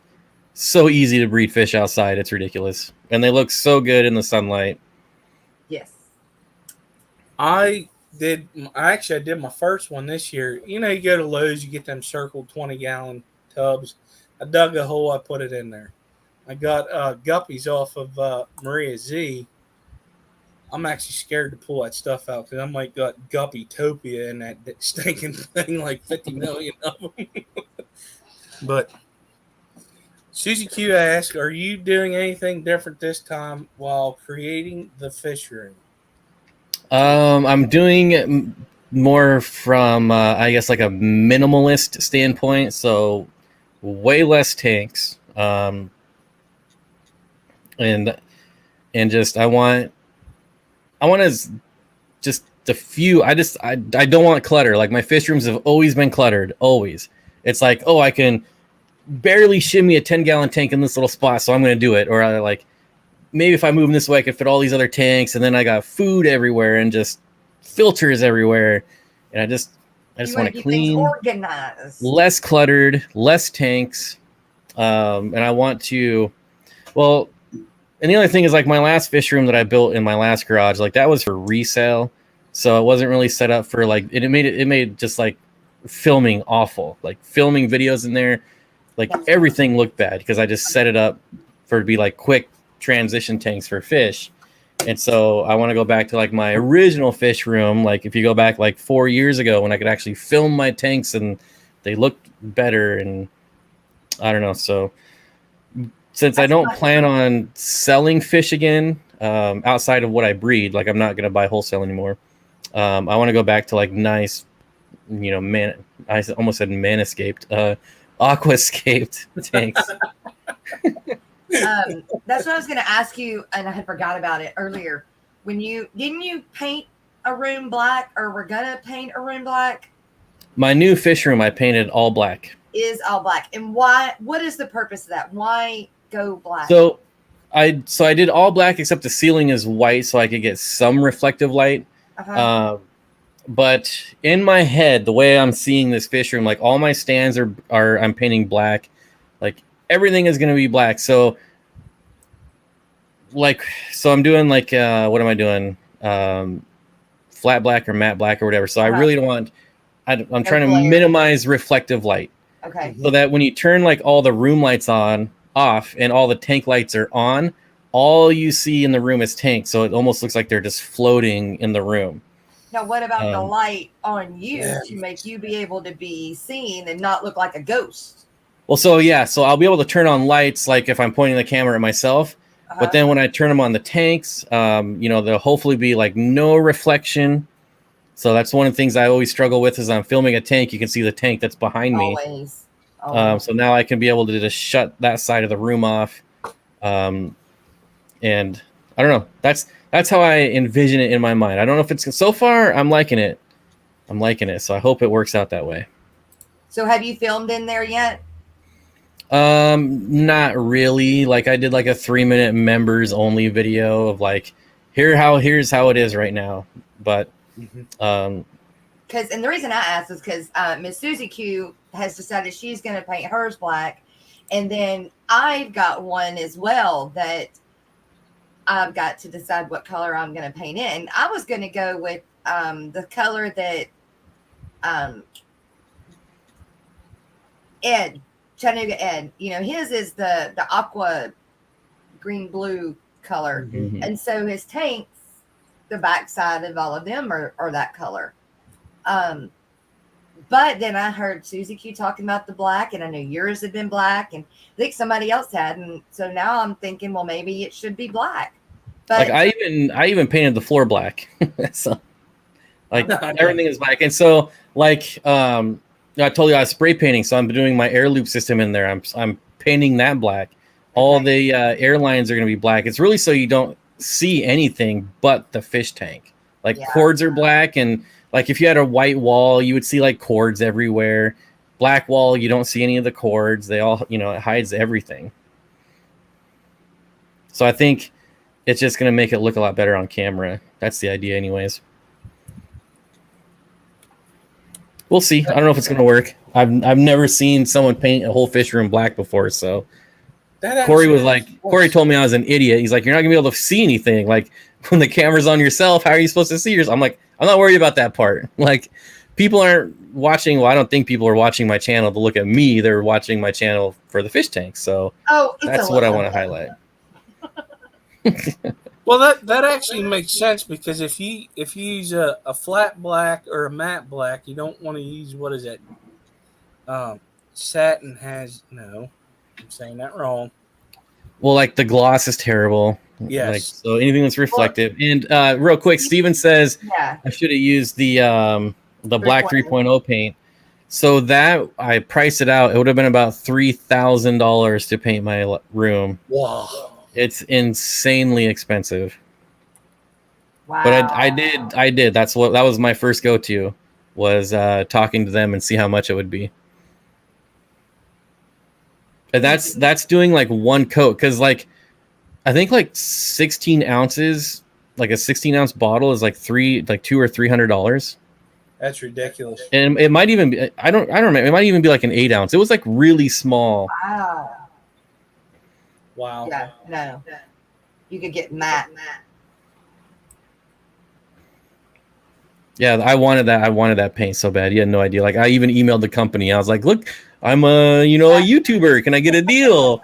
so easy to breed fish outside. It's ridiculous. And they look so good in the sunlight. Yes. I did my first one this year. You know, you go to Lowe's, you get them circled 20-gallon tubs. I dug a hole, I put it in there. I got guppies off of Maria Z. I'm actually scared to pull that stuff out because I might got guppy-topia in that stinking thing, like 50 million of them. But Susie Q asks, are you doing anything different this time while creating the fish room? I'm doing more from I guess like a minimalist standpoint. So way less tanks. And just I want as just the few. I don't want clutter. Like my fish rooms have always been cluttered. Always. It's like, oh, I can barely shimmy a 10-gallon tank in this little spot, so I'm going to do it. Or I like maybe if I move them this way, I could fit all these other tanks, and then I got food everywhere and just filters everywhere. And I just want to clean, organized, less cluttered, less tanks, and I want to. Well, and the other thing is like my last fish room that I built in my last garage, like that was for resale, so it wasn't really set up for like it made just like filming awful, like filming videos in there, like everything looked bad because I just set it up for it to be like quick transition tanks for fish. And so I want to go back to like my original fish room, like if you go back like 4 years ago when I could actually film my tanks and they looked better. And I don't know, so since I don't plan on selling fish again outside of what I breed, like I'm not going to buy wholesale anymore. I want to go back to like nice, you know, I almost said manscaped, aquascaped tanks. That's what I was going to ask you, and I had forgot about it earlier. Didn't you paint a room black, or were going to paint a room black? My new fish room, I painted all black. Is all black. And why? What is the purpose of that? Why go black? So I did all black except the ceiling is white so I could get some reflective light. But in my head, the way I'm seeing this fish room, like all my stands are I'm painting black. Like everything is going to be black. So I'm doing like what am I doing? Flat black or matte black or whatever. So I really don't want. I'm trying to minimize reflective light. Okay. So that when you turn like all the room lights off and all the tank lights are on, all you see in the room is tanks. So it almost looks like they're just floating in the room. Now, what about the light on you to make you be able to be seen and not look like a ghost? Well, so I'll be able to turn on lights like if I'm pointing the camera at myself. But then when I turn them on the tanks, there'll hopefully be like no reflection. So that's one of the things I always struggle with is I'm filming a tank. You can see the tank that's behind me. Always. So now I can be able to just shut that side of the room off. And I don't know. That's how I envision it in my mind. I don't know if it's so far. I'm liking it. So I hope it works out that way. So have you filmed in there yet? Not really. Like I did like a 3-minute members only video of like, here's how it is right now. But, and the reason I asked is because Miss Susie Q has decided she's going to paint hers black. And then I've got one as well that I've got to decide what color I'm going to paint in. I was going to go with the color that Chattanooga Ed, his is the aqua green blue color. Mm-hmm. And so his tanks, the backside of all of them are that color. But then I heard Susie Q talking about the black, and I knew yours had been black, and I think somebody else had. And so now I'm thinking, well, maybe it should be black. But Like I even painted the floor black. So like everything is black. And so like I told you I was spray painting, so I'm doing my air loop system in there. I'm painting that black. All the air lines are going to be black. It's really so you don't see anything but the fish tank. Like cords are black, and like if you had a white wall, you would see like cords everywhere. Black wall, you don't see any of the cords. They all, you know, it hides everything. So I think it's just going to make it look a lot better on camera. That's the idea anyways. We'll see. I don't know if it's going to work. I've never seen someone paint a whole fish room black before, so Corey told me I was an idiot. He's like, you're not gonna be able to see anything. Like when the camera's on yourself, how are you supposed to see yourself? I'm like, I'm not worried about that part. Like people aren't watching. Well, I don't think people are watching my channel to look at me. They're watching my channel for the fish tank. So that's what I want to highlight. Well, that actually makes sense, because if you use a flat black or a matte black, you don't want to use, what is it? Satin has no. I'm saying that wrong. Well, like the gloss is terrible. Yes. Like, so anything that's reflective. And real quick, Steven says I should have used the black 3.0 paint. So that I priced it out. It would have been about $3,000 to paint my room. Wow. It's insanely expensive. wow. But I did. That was my first go-to, was talking to them and see how much it would be. And that's doing like one coat, because like I think like 16 ounces, like a 16-ounce bottle is like $200 or $300. That's ridiculous. And it might even be, I don't remember. It might even be like an 8 ounce. It was like really small. Wow. Yeah, no. You could get matte. Yeah, I wanted that paint so bad. You had no idea. Like I even emailed the company. I was like, look, I'm a YouTuber. Can I get a deal?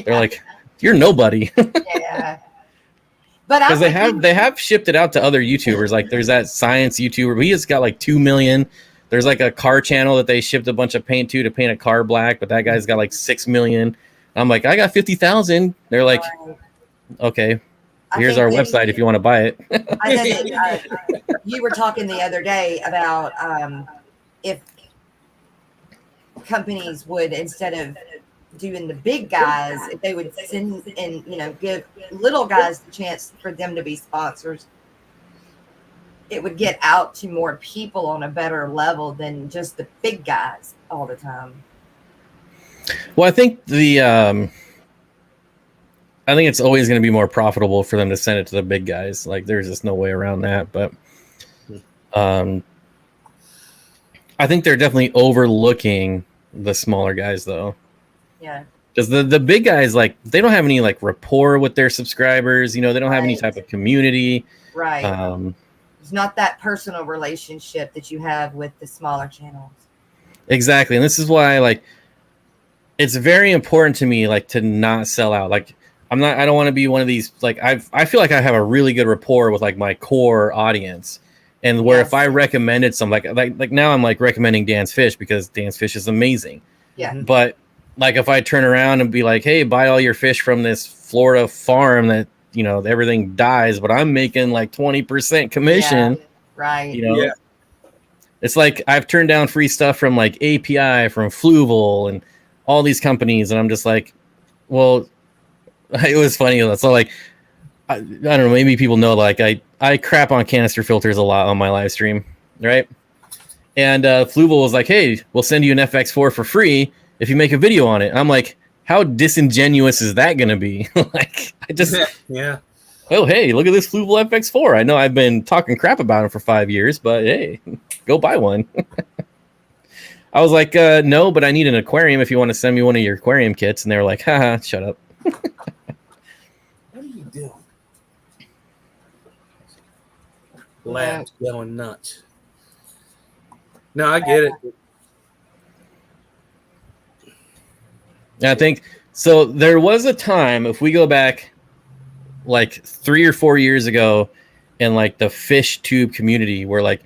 They're like, you're nobody. Yeah. But because they have shipped it out to other YouTubers. Like there's that science YouTuber, but he has got like 2 million. There's like a car channel that they shipped a bunch of paint to paint a car black, but that guy's got like 6 million. I'm like, I got 50,000. They're like, okay, here's our website if you want to buy it. I think you were talking the other day about if companies would, instead of doing the big guys, if they would send and give little guys the chance for them to be sponsors, it would get out to more people on a better level than just the big guys all the time. Well, I think I think it's always going to be more profitable for them to send it to the big guys. Like there's just no way around that. But I think they're definitely overlooking the smaller guys though. Yeah. Because the big guys, like they don't have any like rapport with their subscribers. They don't have any type of community. Right. It's not that personal relationship that you have with the smaller channels. Exactly. And this is why like it's very important to me like to not sell out. Like I don't want to be one of these, like I feel like I have a really good rapport with like my core audience. And where if I recommended some like now I'm like recommending Dan's Fish because Dan's Fish is amazing. Yeah. But like if I turn around and be like, hey, buy all your fish from this Florida farm that, everything dies, but I'm making like 20% commission. Yeah, right. It's like I've turned down free stuff from like API, from Fluval and all these companies. And I'm just like, well, it was funny. So like, I don't know, maybe people know, like I crap on canister filters a lot on my live stream. Right. And Fluval was like, hey, we'll send you an FX4 for free if you make a video on it. And I'm like, how disingenuous is that going to be? Like, I just, oh, hey, look at this Fluval FX4. I know I've been talking crap about it for 5 years, but hey, go buy one. I was like, no, but I need an aquarium if you want to send me one of your aquarium kits. And they were like, haha, shut up. What are you doing? Lab's going nuts. No, I get it. I think so. There was a time, if we go back like 3 or 4 years ago, in like the fish tube community, where like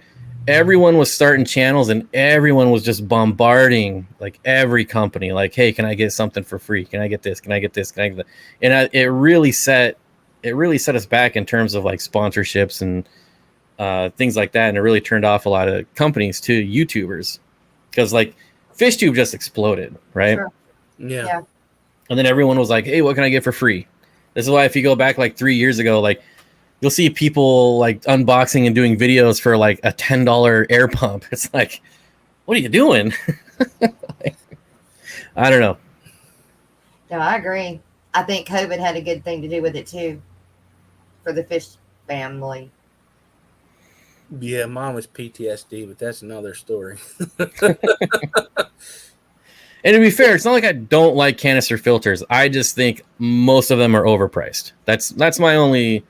everyone was starting channels and everyone was just bombarding like every company, like, hey, can I get something for free? Can I get this? Can I get this? Can I get that? And it really set it really set us back in terms of like sponsorships and things like that, and it really turned off a lot of companies to YouTubers, because like FishTube just exploded, right? Sure. Yeah. And then everyone was like, hey, what can I get for free? This is why if you go back like 3 years ago, like you'll see people like unboxing and doing videos for like a $10 air pump. It's like, what are you doing? I don't know. No, I agree. I think COVID had a good thing to do with it too, for the fish family. Yeah, mine was PTSD, but that's another story. And to be fair, it's not like I don't like canister filters. I just think most of them are overpriced. That's my only,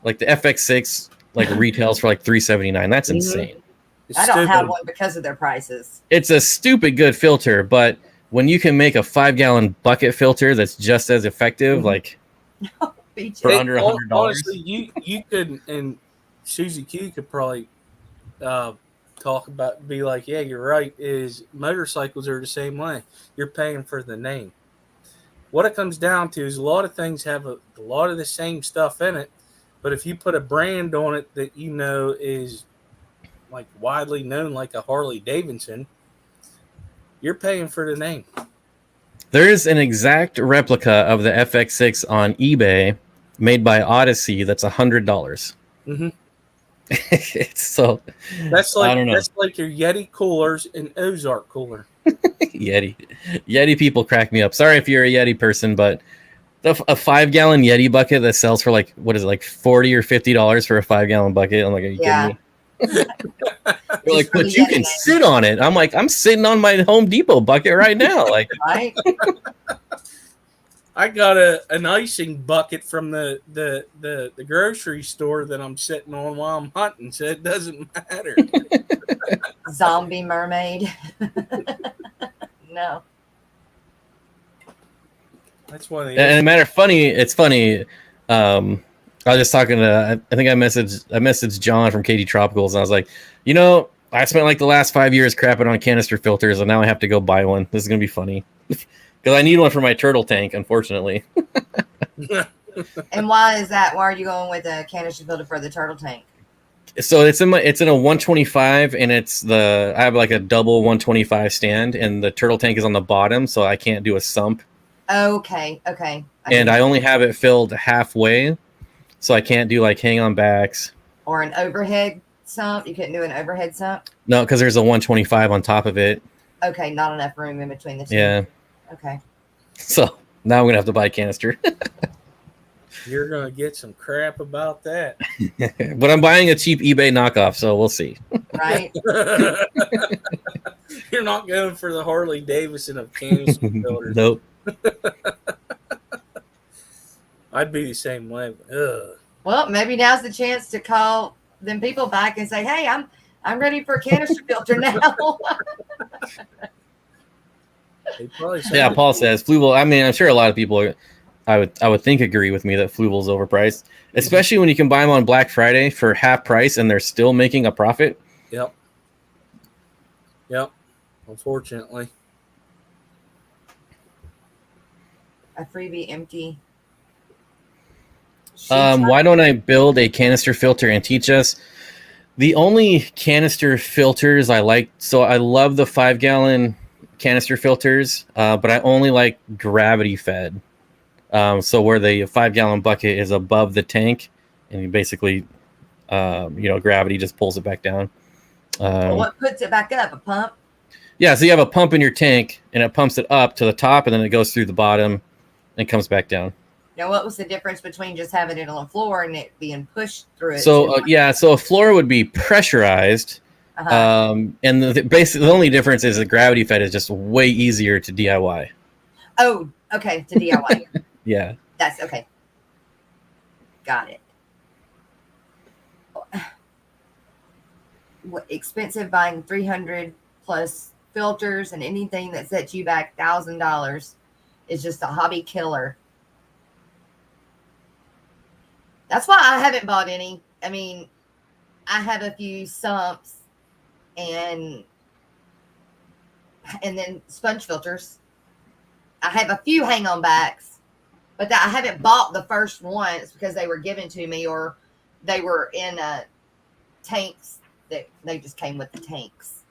like the FX6 like retails for like $379. That's insane. It's I don't stupid. have one because of their prices. It's a stupid good filter, but when you can make a 5-gallon bucket filter that's just as effective, like Beach for it. under $100. Honestly, you could, and Susie Q could probably be like, yeah, you're right. Is motorcycles are the same way. You're paying for the name. What it comes down to is a lot of things have a lot of the same stuff in it, but if you put a brand on it that you know is like widely known, like a Harley Davidson, you're paying for the name. There is an exact replica of the FX6 on eBay made by Odyssey that's $100. Mm-hmm. It's so That's I don't know. that's like your Yeti coolers and Ozark cooler. Yeti people crack me up. Sorry if you're a Yeti person, but a 5-gallon Yeti bucket that sells for like, what is it, like $40 or $50 for a 5-gallon bucket? I'm like, are you kidding me? They're like, but you can sit on it. I'm like, I'm sitting on my Home Depot bucket right now. Like, Right? I got an icing bucket from the grocery store that I'm sitting on while I'm hunting, so it doesn't matter. Zombie mermaid. No. That's one of the and a matter of it's funny. I was just talking to, I think I messaged John from KD Tropicals, and I was like, I spent like the last 5 years crapping on canister filters, and now I have to go buy one. This is gonna be funny because I need one for my turtle tank, unfortunately. And why is that? Why are you going with a canister filter for the turtle tank? So it's in a 125, and I have like a double 125 stand, and the turtle tank is on the bottom, so I can't do a sump. Okay. And I only have it filled halfway, so I can't do like hang on backs or an overhead sump. You couldn't do an overhead sump. No, because there's a 125 on top of it. Okay, not enough room in between the two. Yeah. Okay. So now I'm gonna have to buy a canister. You're gonna get some crap about that. But I'm buying a cheap eBay knockoff, so we'll see. Right. You're not going for the Harley Davidson of canister filters. Nope. I'd be the same way. Ugh. Well, maybe now's the chance to call them people back and say, "Hey, I'm ready for a canister filter now." Yeah, Paul says Fluval. I mean, I'm sure a lot of people, I would think, agree with me that Fluval's overpriced, especially when you can buy them on Black Friday for half price and they're still making a profit. Yep. Unfortunately. A freebie empty. Why don't I build a canister filter and teach us? The only canister filters I like, so I love the 5-gallon canister filters, but I only like gravity fed. So where the 5-gallon bucket is above the tank, and you basically, gravity just pulls it back down. Well, what puts it back up? A pump? Yeah, so you have a pump in your tank, and it pumps it up to the top, and then it goes through the bottom and comes back down. Now, what was the difference between just having it on the floor and it being pushed through it? So so a floor would be pressurized, and basically the only difference is the gravity fed is just way easier to DIY. Oh, okay, to DIY. Yeah, that's okay. Got it. What expensive buying 300 plus filters and anything that sets you back $1,000 is just a hobby killer. That's why I haven't bought any. I mean, I have a few sumps and then sponge filters. I have a few hang-on backs, but I haven't bought the first ones because they were given to me or they were in tanks that they just came with the tanks.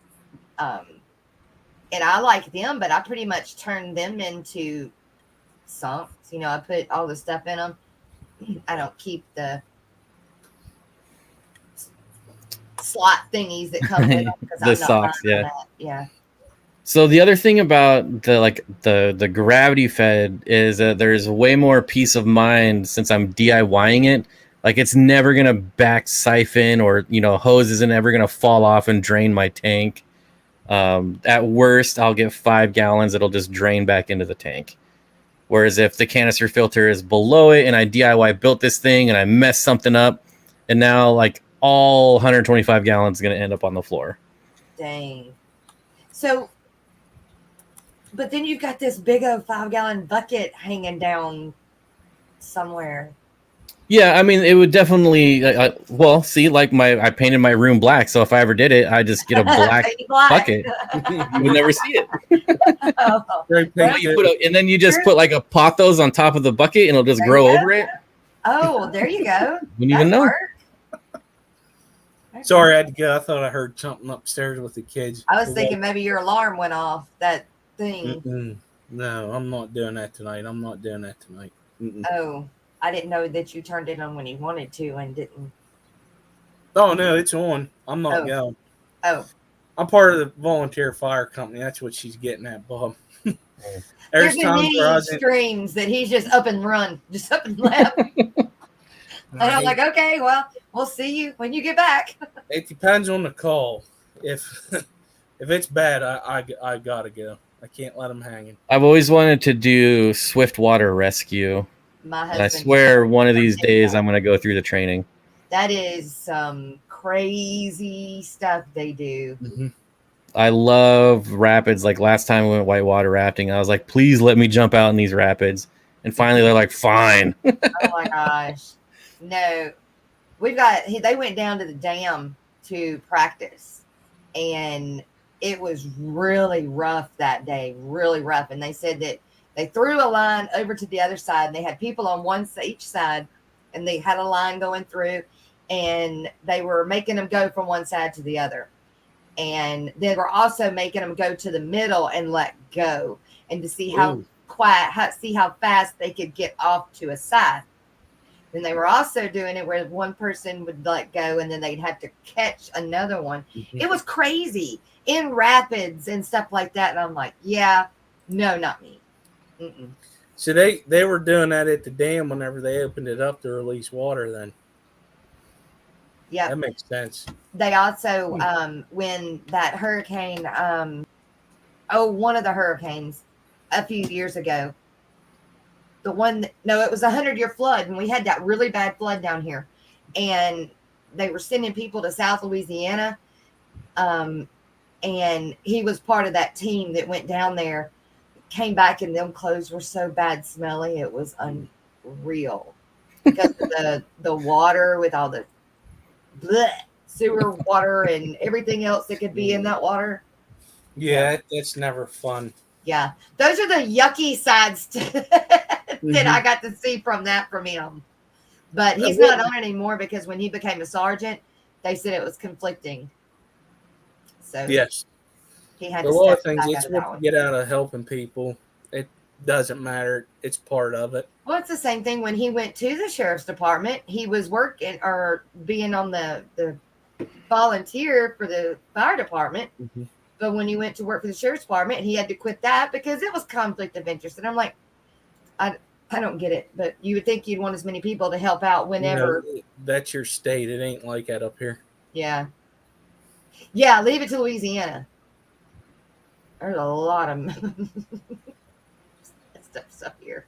And I like them, but I pretty much turned them into sumps. You know, I put all the stuff in them. I don't keep the slot thingies that come with them because The I'm socks, not buying yeah. that. Yeah. So the other thing about the gravity fed is that there's way more peace of mind since I'm DIYing it. Like it's never gonna back siphon or hose isn't ever gonna fall off and drain my tank. At worst, I'll get 5 gallons. It'll just drain back into the tank. Whereas if the canister filter is below it and I DIY built this thing and I messed something up, and now like all 125 gallons is gonna end up on the floor. Dang. So, but then you've got this big old 5-gallon bucket hanging down somewhere. Yeah, I mean, it would definitely. Well, see, like I painted my room black, so if I ever did it, I just get a black bucket. You would never see it. Oh, Great Well, picture. And then you just put like a pothos on top of the bucket, and it'll just There grow you go. over it. oh, there you go. Wouldn't even know. Sorry, I had to go. I thought I heard something upstairs with the kids. I was thinking maybe your alarm went off. That thing. Mm-mm. No, I'm not doing that tonight. Mm-mm. Oh, I didn't know that you turned it on when you wanted to and didn't. Oh no, it's on. I'm not Oh. going. Oh, I'm part of the volunteer fire company. That's what she's getting at, Bob. there's There's been times many where I was in, streams that he's just up and run, just up and left. And I'm like, okay, well, we'll see you when you get back. it depends on the call. If if it's bad, I gotta go. I can't let them hanging. I've always wanted to do swift water rescue, My and husband. I swear one of these days I'm going to go through the training. That is some crazy stuff they do. Mm-hmm. I love rapids. Like last time we went whitewater rafting, I was like, please let me jump out in these rapids. And finally, they're like, fine. Oh my gosh. No. They went down to the dam to practice. And it was really rough that day. Really rough. And they said that they threw a line over to the other side. And they had people on each side. And they had a line going through. And they were making them go from one side to the other. And they were also making them go to the middle and let go, and to see how see how fast they could get off to a side. Then they were also doing it where one person would let go and then they'd have to catch another one. Mm-hmm. It was crazy in rapids and stuff like that. And I'm like, yeah, no, not me. Mm-mm. So they were doing that at the dam whenever they opened it up to release water. Then Yeah. that makes sense. They also, when that hurricane, one of the hurricanes a few years ago, it was a 100-year flood, and we had that really bad flood down here, and they were sending people to South Louisiana, and he was part of that team that went down there, came back, and them clothes were so bad smelly, it was unreal because of the water with all the sewer water and everything else that could be in that water. Yeah, that's never fun. Yeah, those are the yucky sides that I got to see from him. But he's not on anymore because when he became a sergeant, they said it was conflicting. So yes, he had a to lot of step things. back It's out of what that you one. get out of helping people. It doesn't matter. It's part of it. Well, it's the same thing when he went to the sheriff's department. He was working or being on the volunteer for the fire department. Mm-hmm. But when he went to work for the sheriff's department, he had to quit that because it was conflict of interest. And I'm like, I don't get it. But you would think you'd want as many people to help out whenever. That's your state. It ain't like that up here. Yeah. Yeah, leave it to Louisiana. There's a lot of stuff up here.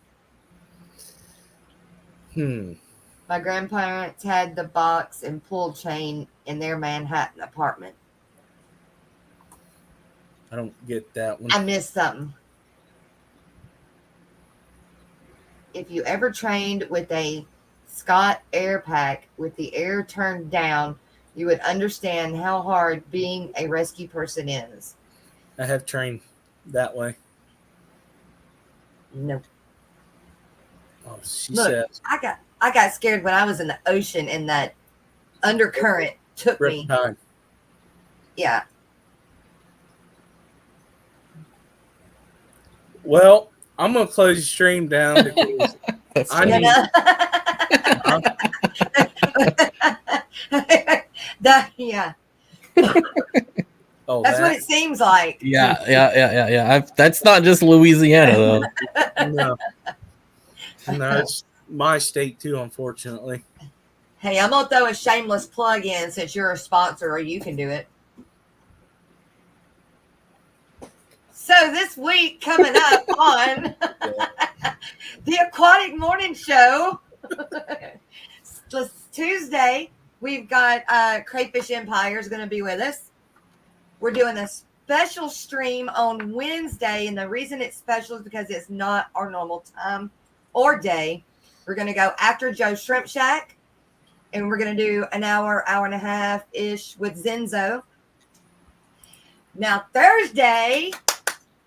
My grandparents had the box and pull chain in their Manhattan apartment. I don't get that one. I missed something. If you ever trained with a Scott air pack with the air turned down, you would understand how hard being a rescue person is. I have trained that way. Nope. Oh, she Look, says. I got scared when I was in the ocean and that undercurrent took me. Riptide. Yeah. Well, I'm gonna close the stream down because That's I funny. need. Yeah. Oh, That's what it seems like. Yeah. That's not just Louisiana though. No, it's my state too, unfortunately. Hey, I'm gonna throw a shameless plug in since you're a sponsor, or you can do it. So this week coming up on the Aquatic Morning Show, Tuesday, we've got Crayfish Empire is going to be with us. We're doing a special stream on Wednesday, and the reason it's special is because it's not our normal time or day. We're going to go after Joe's Shrimp Shack, and we're going to do an hour and a half-ish with Zenzo. Now, Thursday,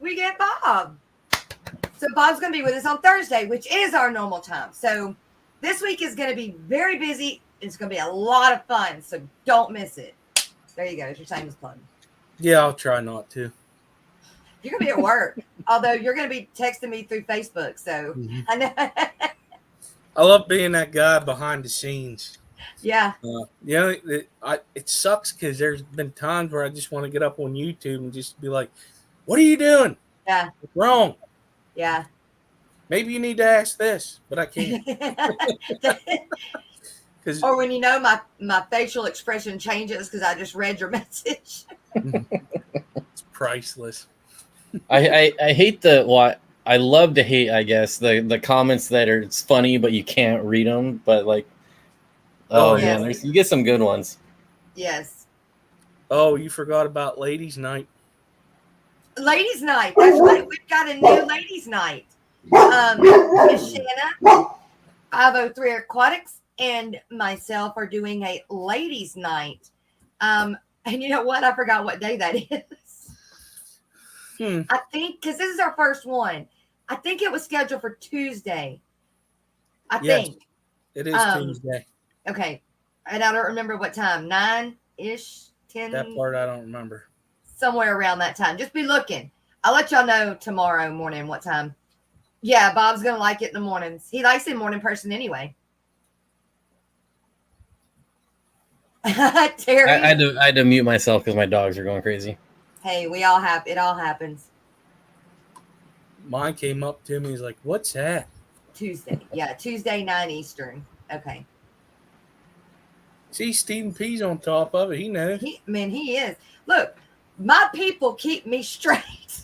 we get Bob. So Bob's going to be with us on Thursday, which is our normal time. So this week is going to be very busy. It's going to be a lot of fun. So don't miss it. There you go. It's your shameless plug. Yeah, I'll try not to. You're going to be at work, although you're going to be texting me through Facebook. So I know. I love being that guy behind the scenes. Yeah. It sucks because there's been times where I just want to get up on YouTube and just be like, "What are you doing? Yeah. What's wrong? Yeah. Maybe you need to ask this," but I can't. Or when my facial expression changes because I just read your message. It's priceless. I hate I love to hate, I guess, the comments that are it's funny but you can't read them. But like, oh yes. man, you get some good ones. Yes. Oh, you forgot about Ladies' Night. Ladies' Night. That's right. We've got a new Ladies' Night. Miss Shanna, 503 Aquatics, and myself are doing a Ladies' Night. And you know what? I forgot what day that is. I think because this is our first one. I think it was scheduled for Tuesday. I think. It is Tuesday. Okay. And I don't remember what time. 9-ish? 10? That part I don't remember. Somewhere around that time. Just be looking. I'll let y'all know tomorrow morning what time. Yeah, Bob's going to like it in the mornings. He likes it morning person anyway. Terry. I had to mute myself because my dogs are going crazy. Hey, we all have it. All happens. Mine came up to me. He's like, "What's that?" Tuesday. Yeah, Tuesday, 9 Eastern. Okay. See, Stephen P's on top of it. He knows. He is. Look, my people keep me straight.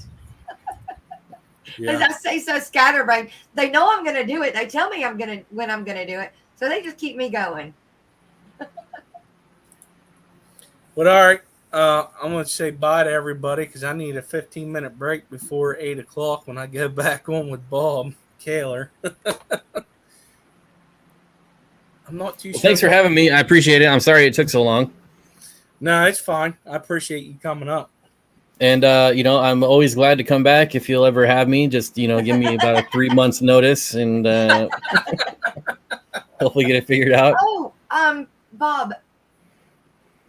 As I say so scatterbrained. They know I'm going to do it. They tell me when I'm going to do it. So they just keep me going. But all right, I'm going to say bye to everybody because I need a 15-minute break before 8 o'clock when I go back on with Bob Kaler. I'm not too sure. Thanks for having me. I appreciate it. I'm sorry it took so long. No, it's fine. I appreciate you coming up. And, I'm always glad to come back if you'll ever have me. Just, give me about a 3 months notice and hopefully get it figured out. Oh, Bob,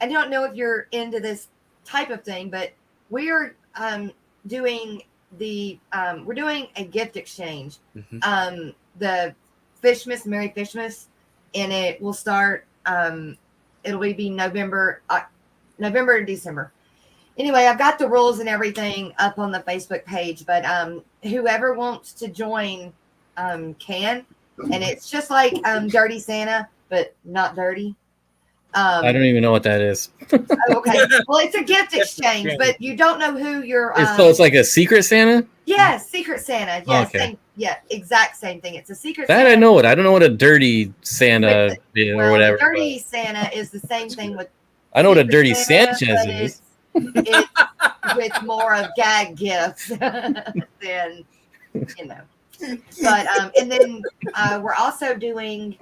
I don't know if you're into this type of thing, but we're doing we're doing a gift exchange. Mm-hmm. The Fishmas, Merry Fishmas, and it will start, it'll be November and December. Anyway, I've got the rules and everything up on the Facebook page, but whoever wants to join can. And it's just like Dirty Santa, but not dirty. I don't even know what that is. Okay. Well, it's a gift exchange, but you don't know who you're. So it's like a Secret Santa? Yeah, Secret Santa. Yeah, okay. Exact same thing. It's a Secret Santa. Santa. I know it. I don't know what a Dirty Santa is or whatever. Dirty Santa is the same thing with. I know what a Dirty Santa, Sanchez is. It's with more of gag gifts than, But and then we're also doing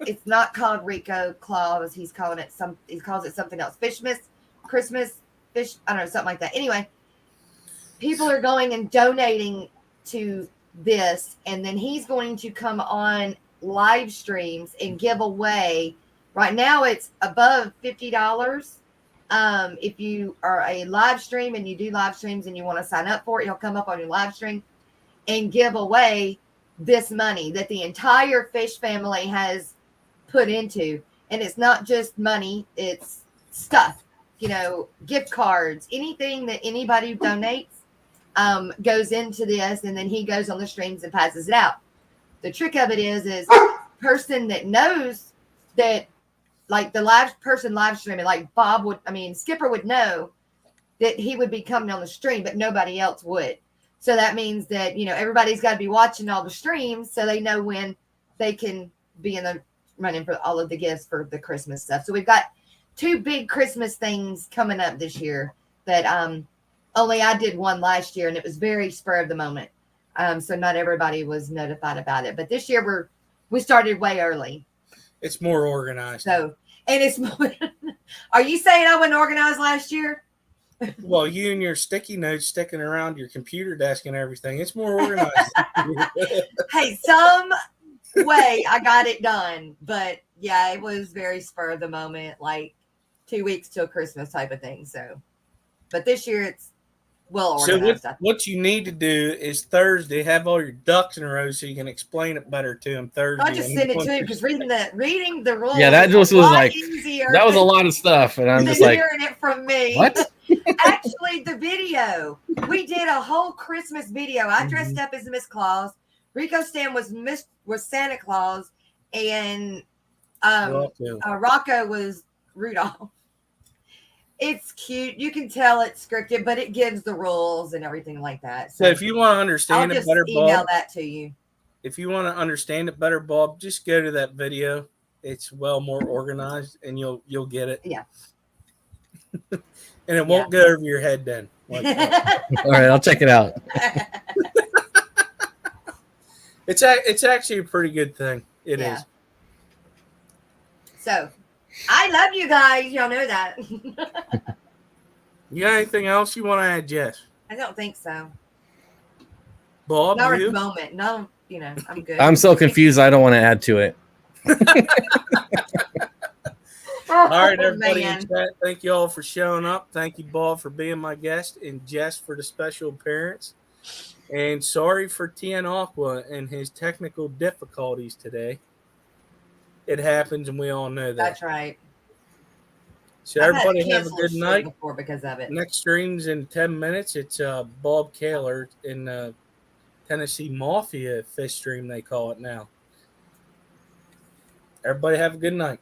it's not called Rico Claus, he calls it something else. Christmas fish, I don't know, something like that. Anyway, people are going and donating to this, and then he's going to come on live streams and give away. Right now, it's above $50. If you are a live stream and you do live streams and you want to sign up for it, he'll come up on your live stream and give away this money that the entire fish family has put into. And it's not just money, it's stuff, gift cards, anything that anybody donates goes into this, and then he goes on the streams and passes it out. The trick of it is person that knows that, like the live streaming, like Skipper would know that he would be coming on the stream, but nobody else would. So that means that, everybody's got to be watching all the streams so they know when they can be in the running for all of the gifts for the Christmas stuff. So we've got 2 big Christmas things coming up this year that only I did one last year, and it was very spur of the moment. So not everybody was notified about it. But this year we started way early. It's more organized. So, and it's more, are you saying I wasn't organized last year? Well, you and your sticky notes sticking around your computer desk and everything, it's more organized. Hey, some way I got it done. But yeah, it was very spur of the moment, like 2 weeks till Christmas type of thing. So, but this year it's well organized. So what you need to do is Thursday have all your ducks in a row so you can explain it better to them Thursday. I just send it to him because reading the rules. Yeah, that just was like easier. That was a lot of stuff, and I'm just like hearing it from me. What? Actually, the video, we did a whole Christmas video. I dressed up as Miss Claus. Rico Stan was Santa Claus, and Rocco was Rudolph. It's cute. You can tell it's scripted, but it gives the rules and everything like that. So if you want to understand it better, email Bob, that to you. If you want to understand it better, Bob, just go to that video. It's well more organized, and you'll get it. Yeah. And it won't go over your head then. All right, I'll check it out. It's actually a pretty good thing. It is. So, I love you guys. Y'all know that. You got anything else you want to add, Jess? I don't think so. Bob, not at you? the moment. No, I'm good. I'm so confused. I don't want to add to it. All right, everybody in chat, thank you all for showing up. Thank you, Bob, for being my guest, and Jess for the special appearance. And sorry for Tien Aqua and his technical difficulties today. It happens, and we all know that. That's right. So everybody have a good night. Before because of it. Next stream's in 10 minutes. It's Bob Kaler in Tennessee Mafia fish stream, they call it now. Everybody have a good night.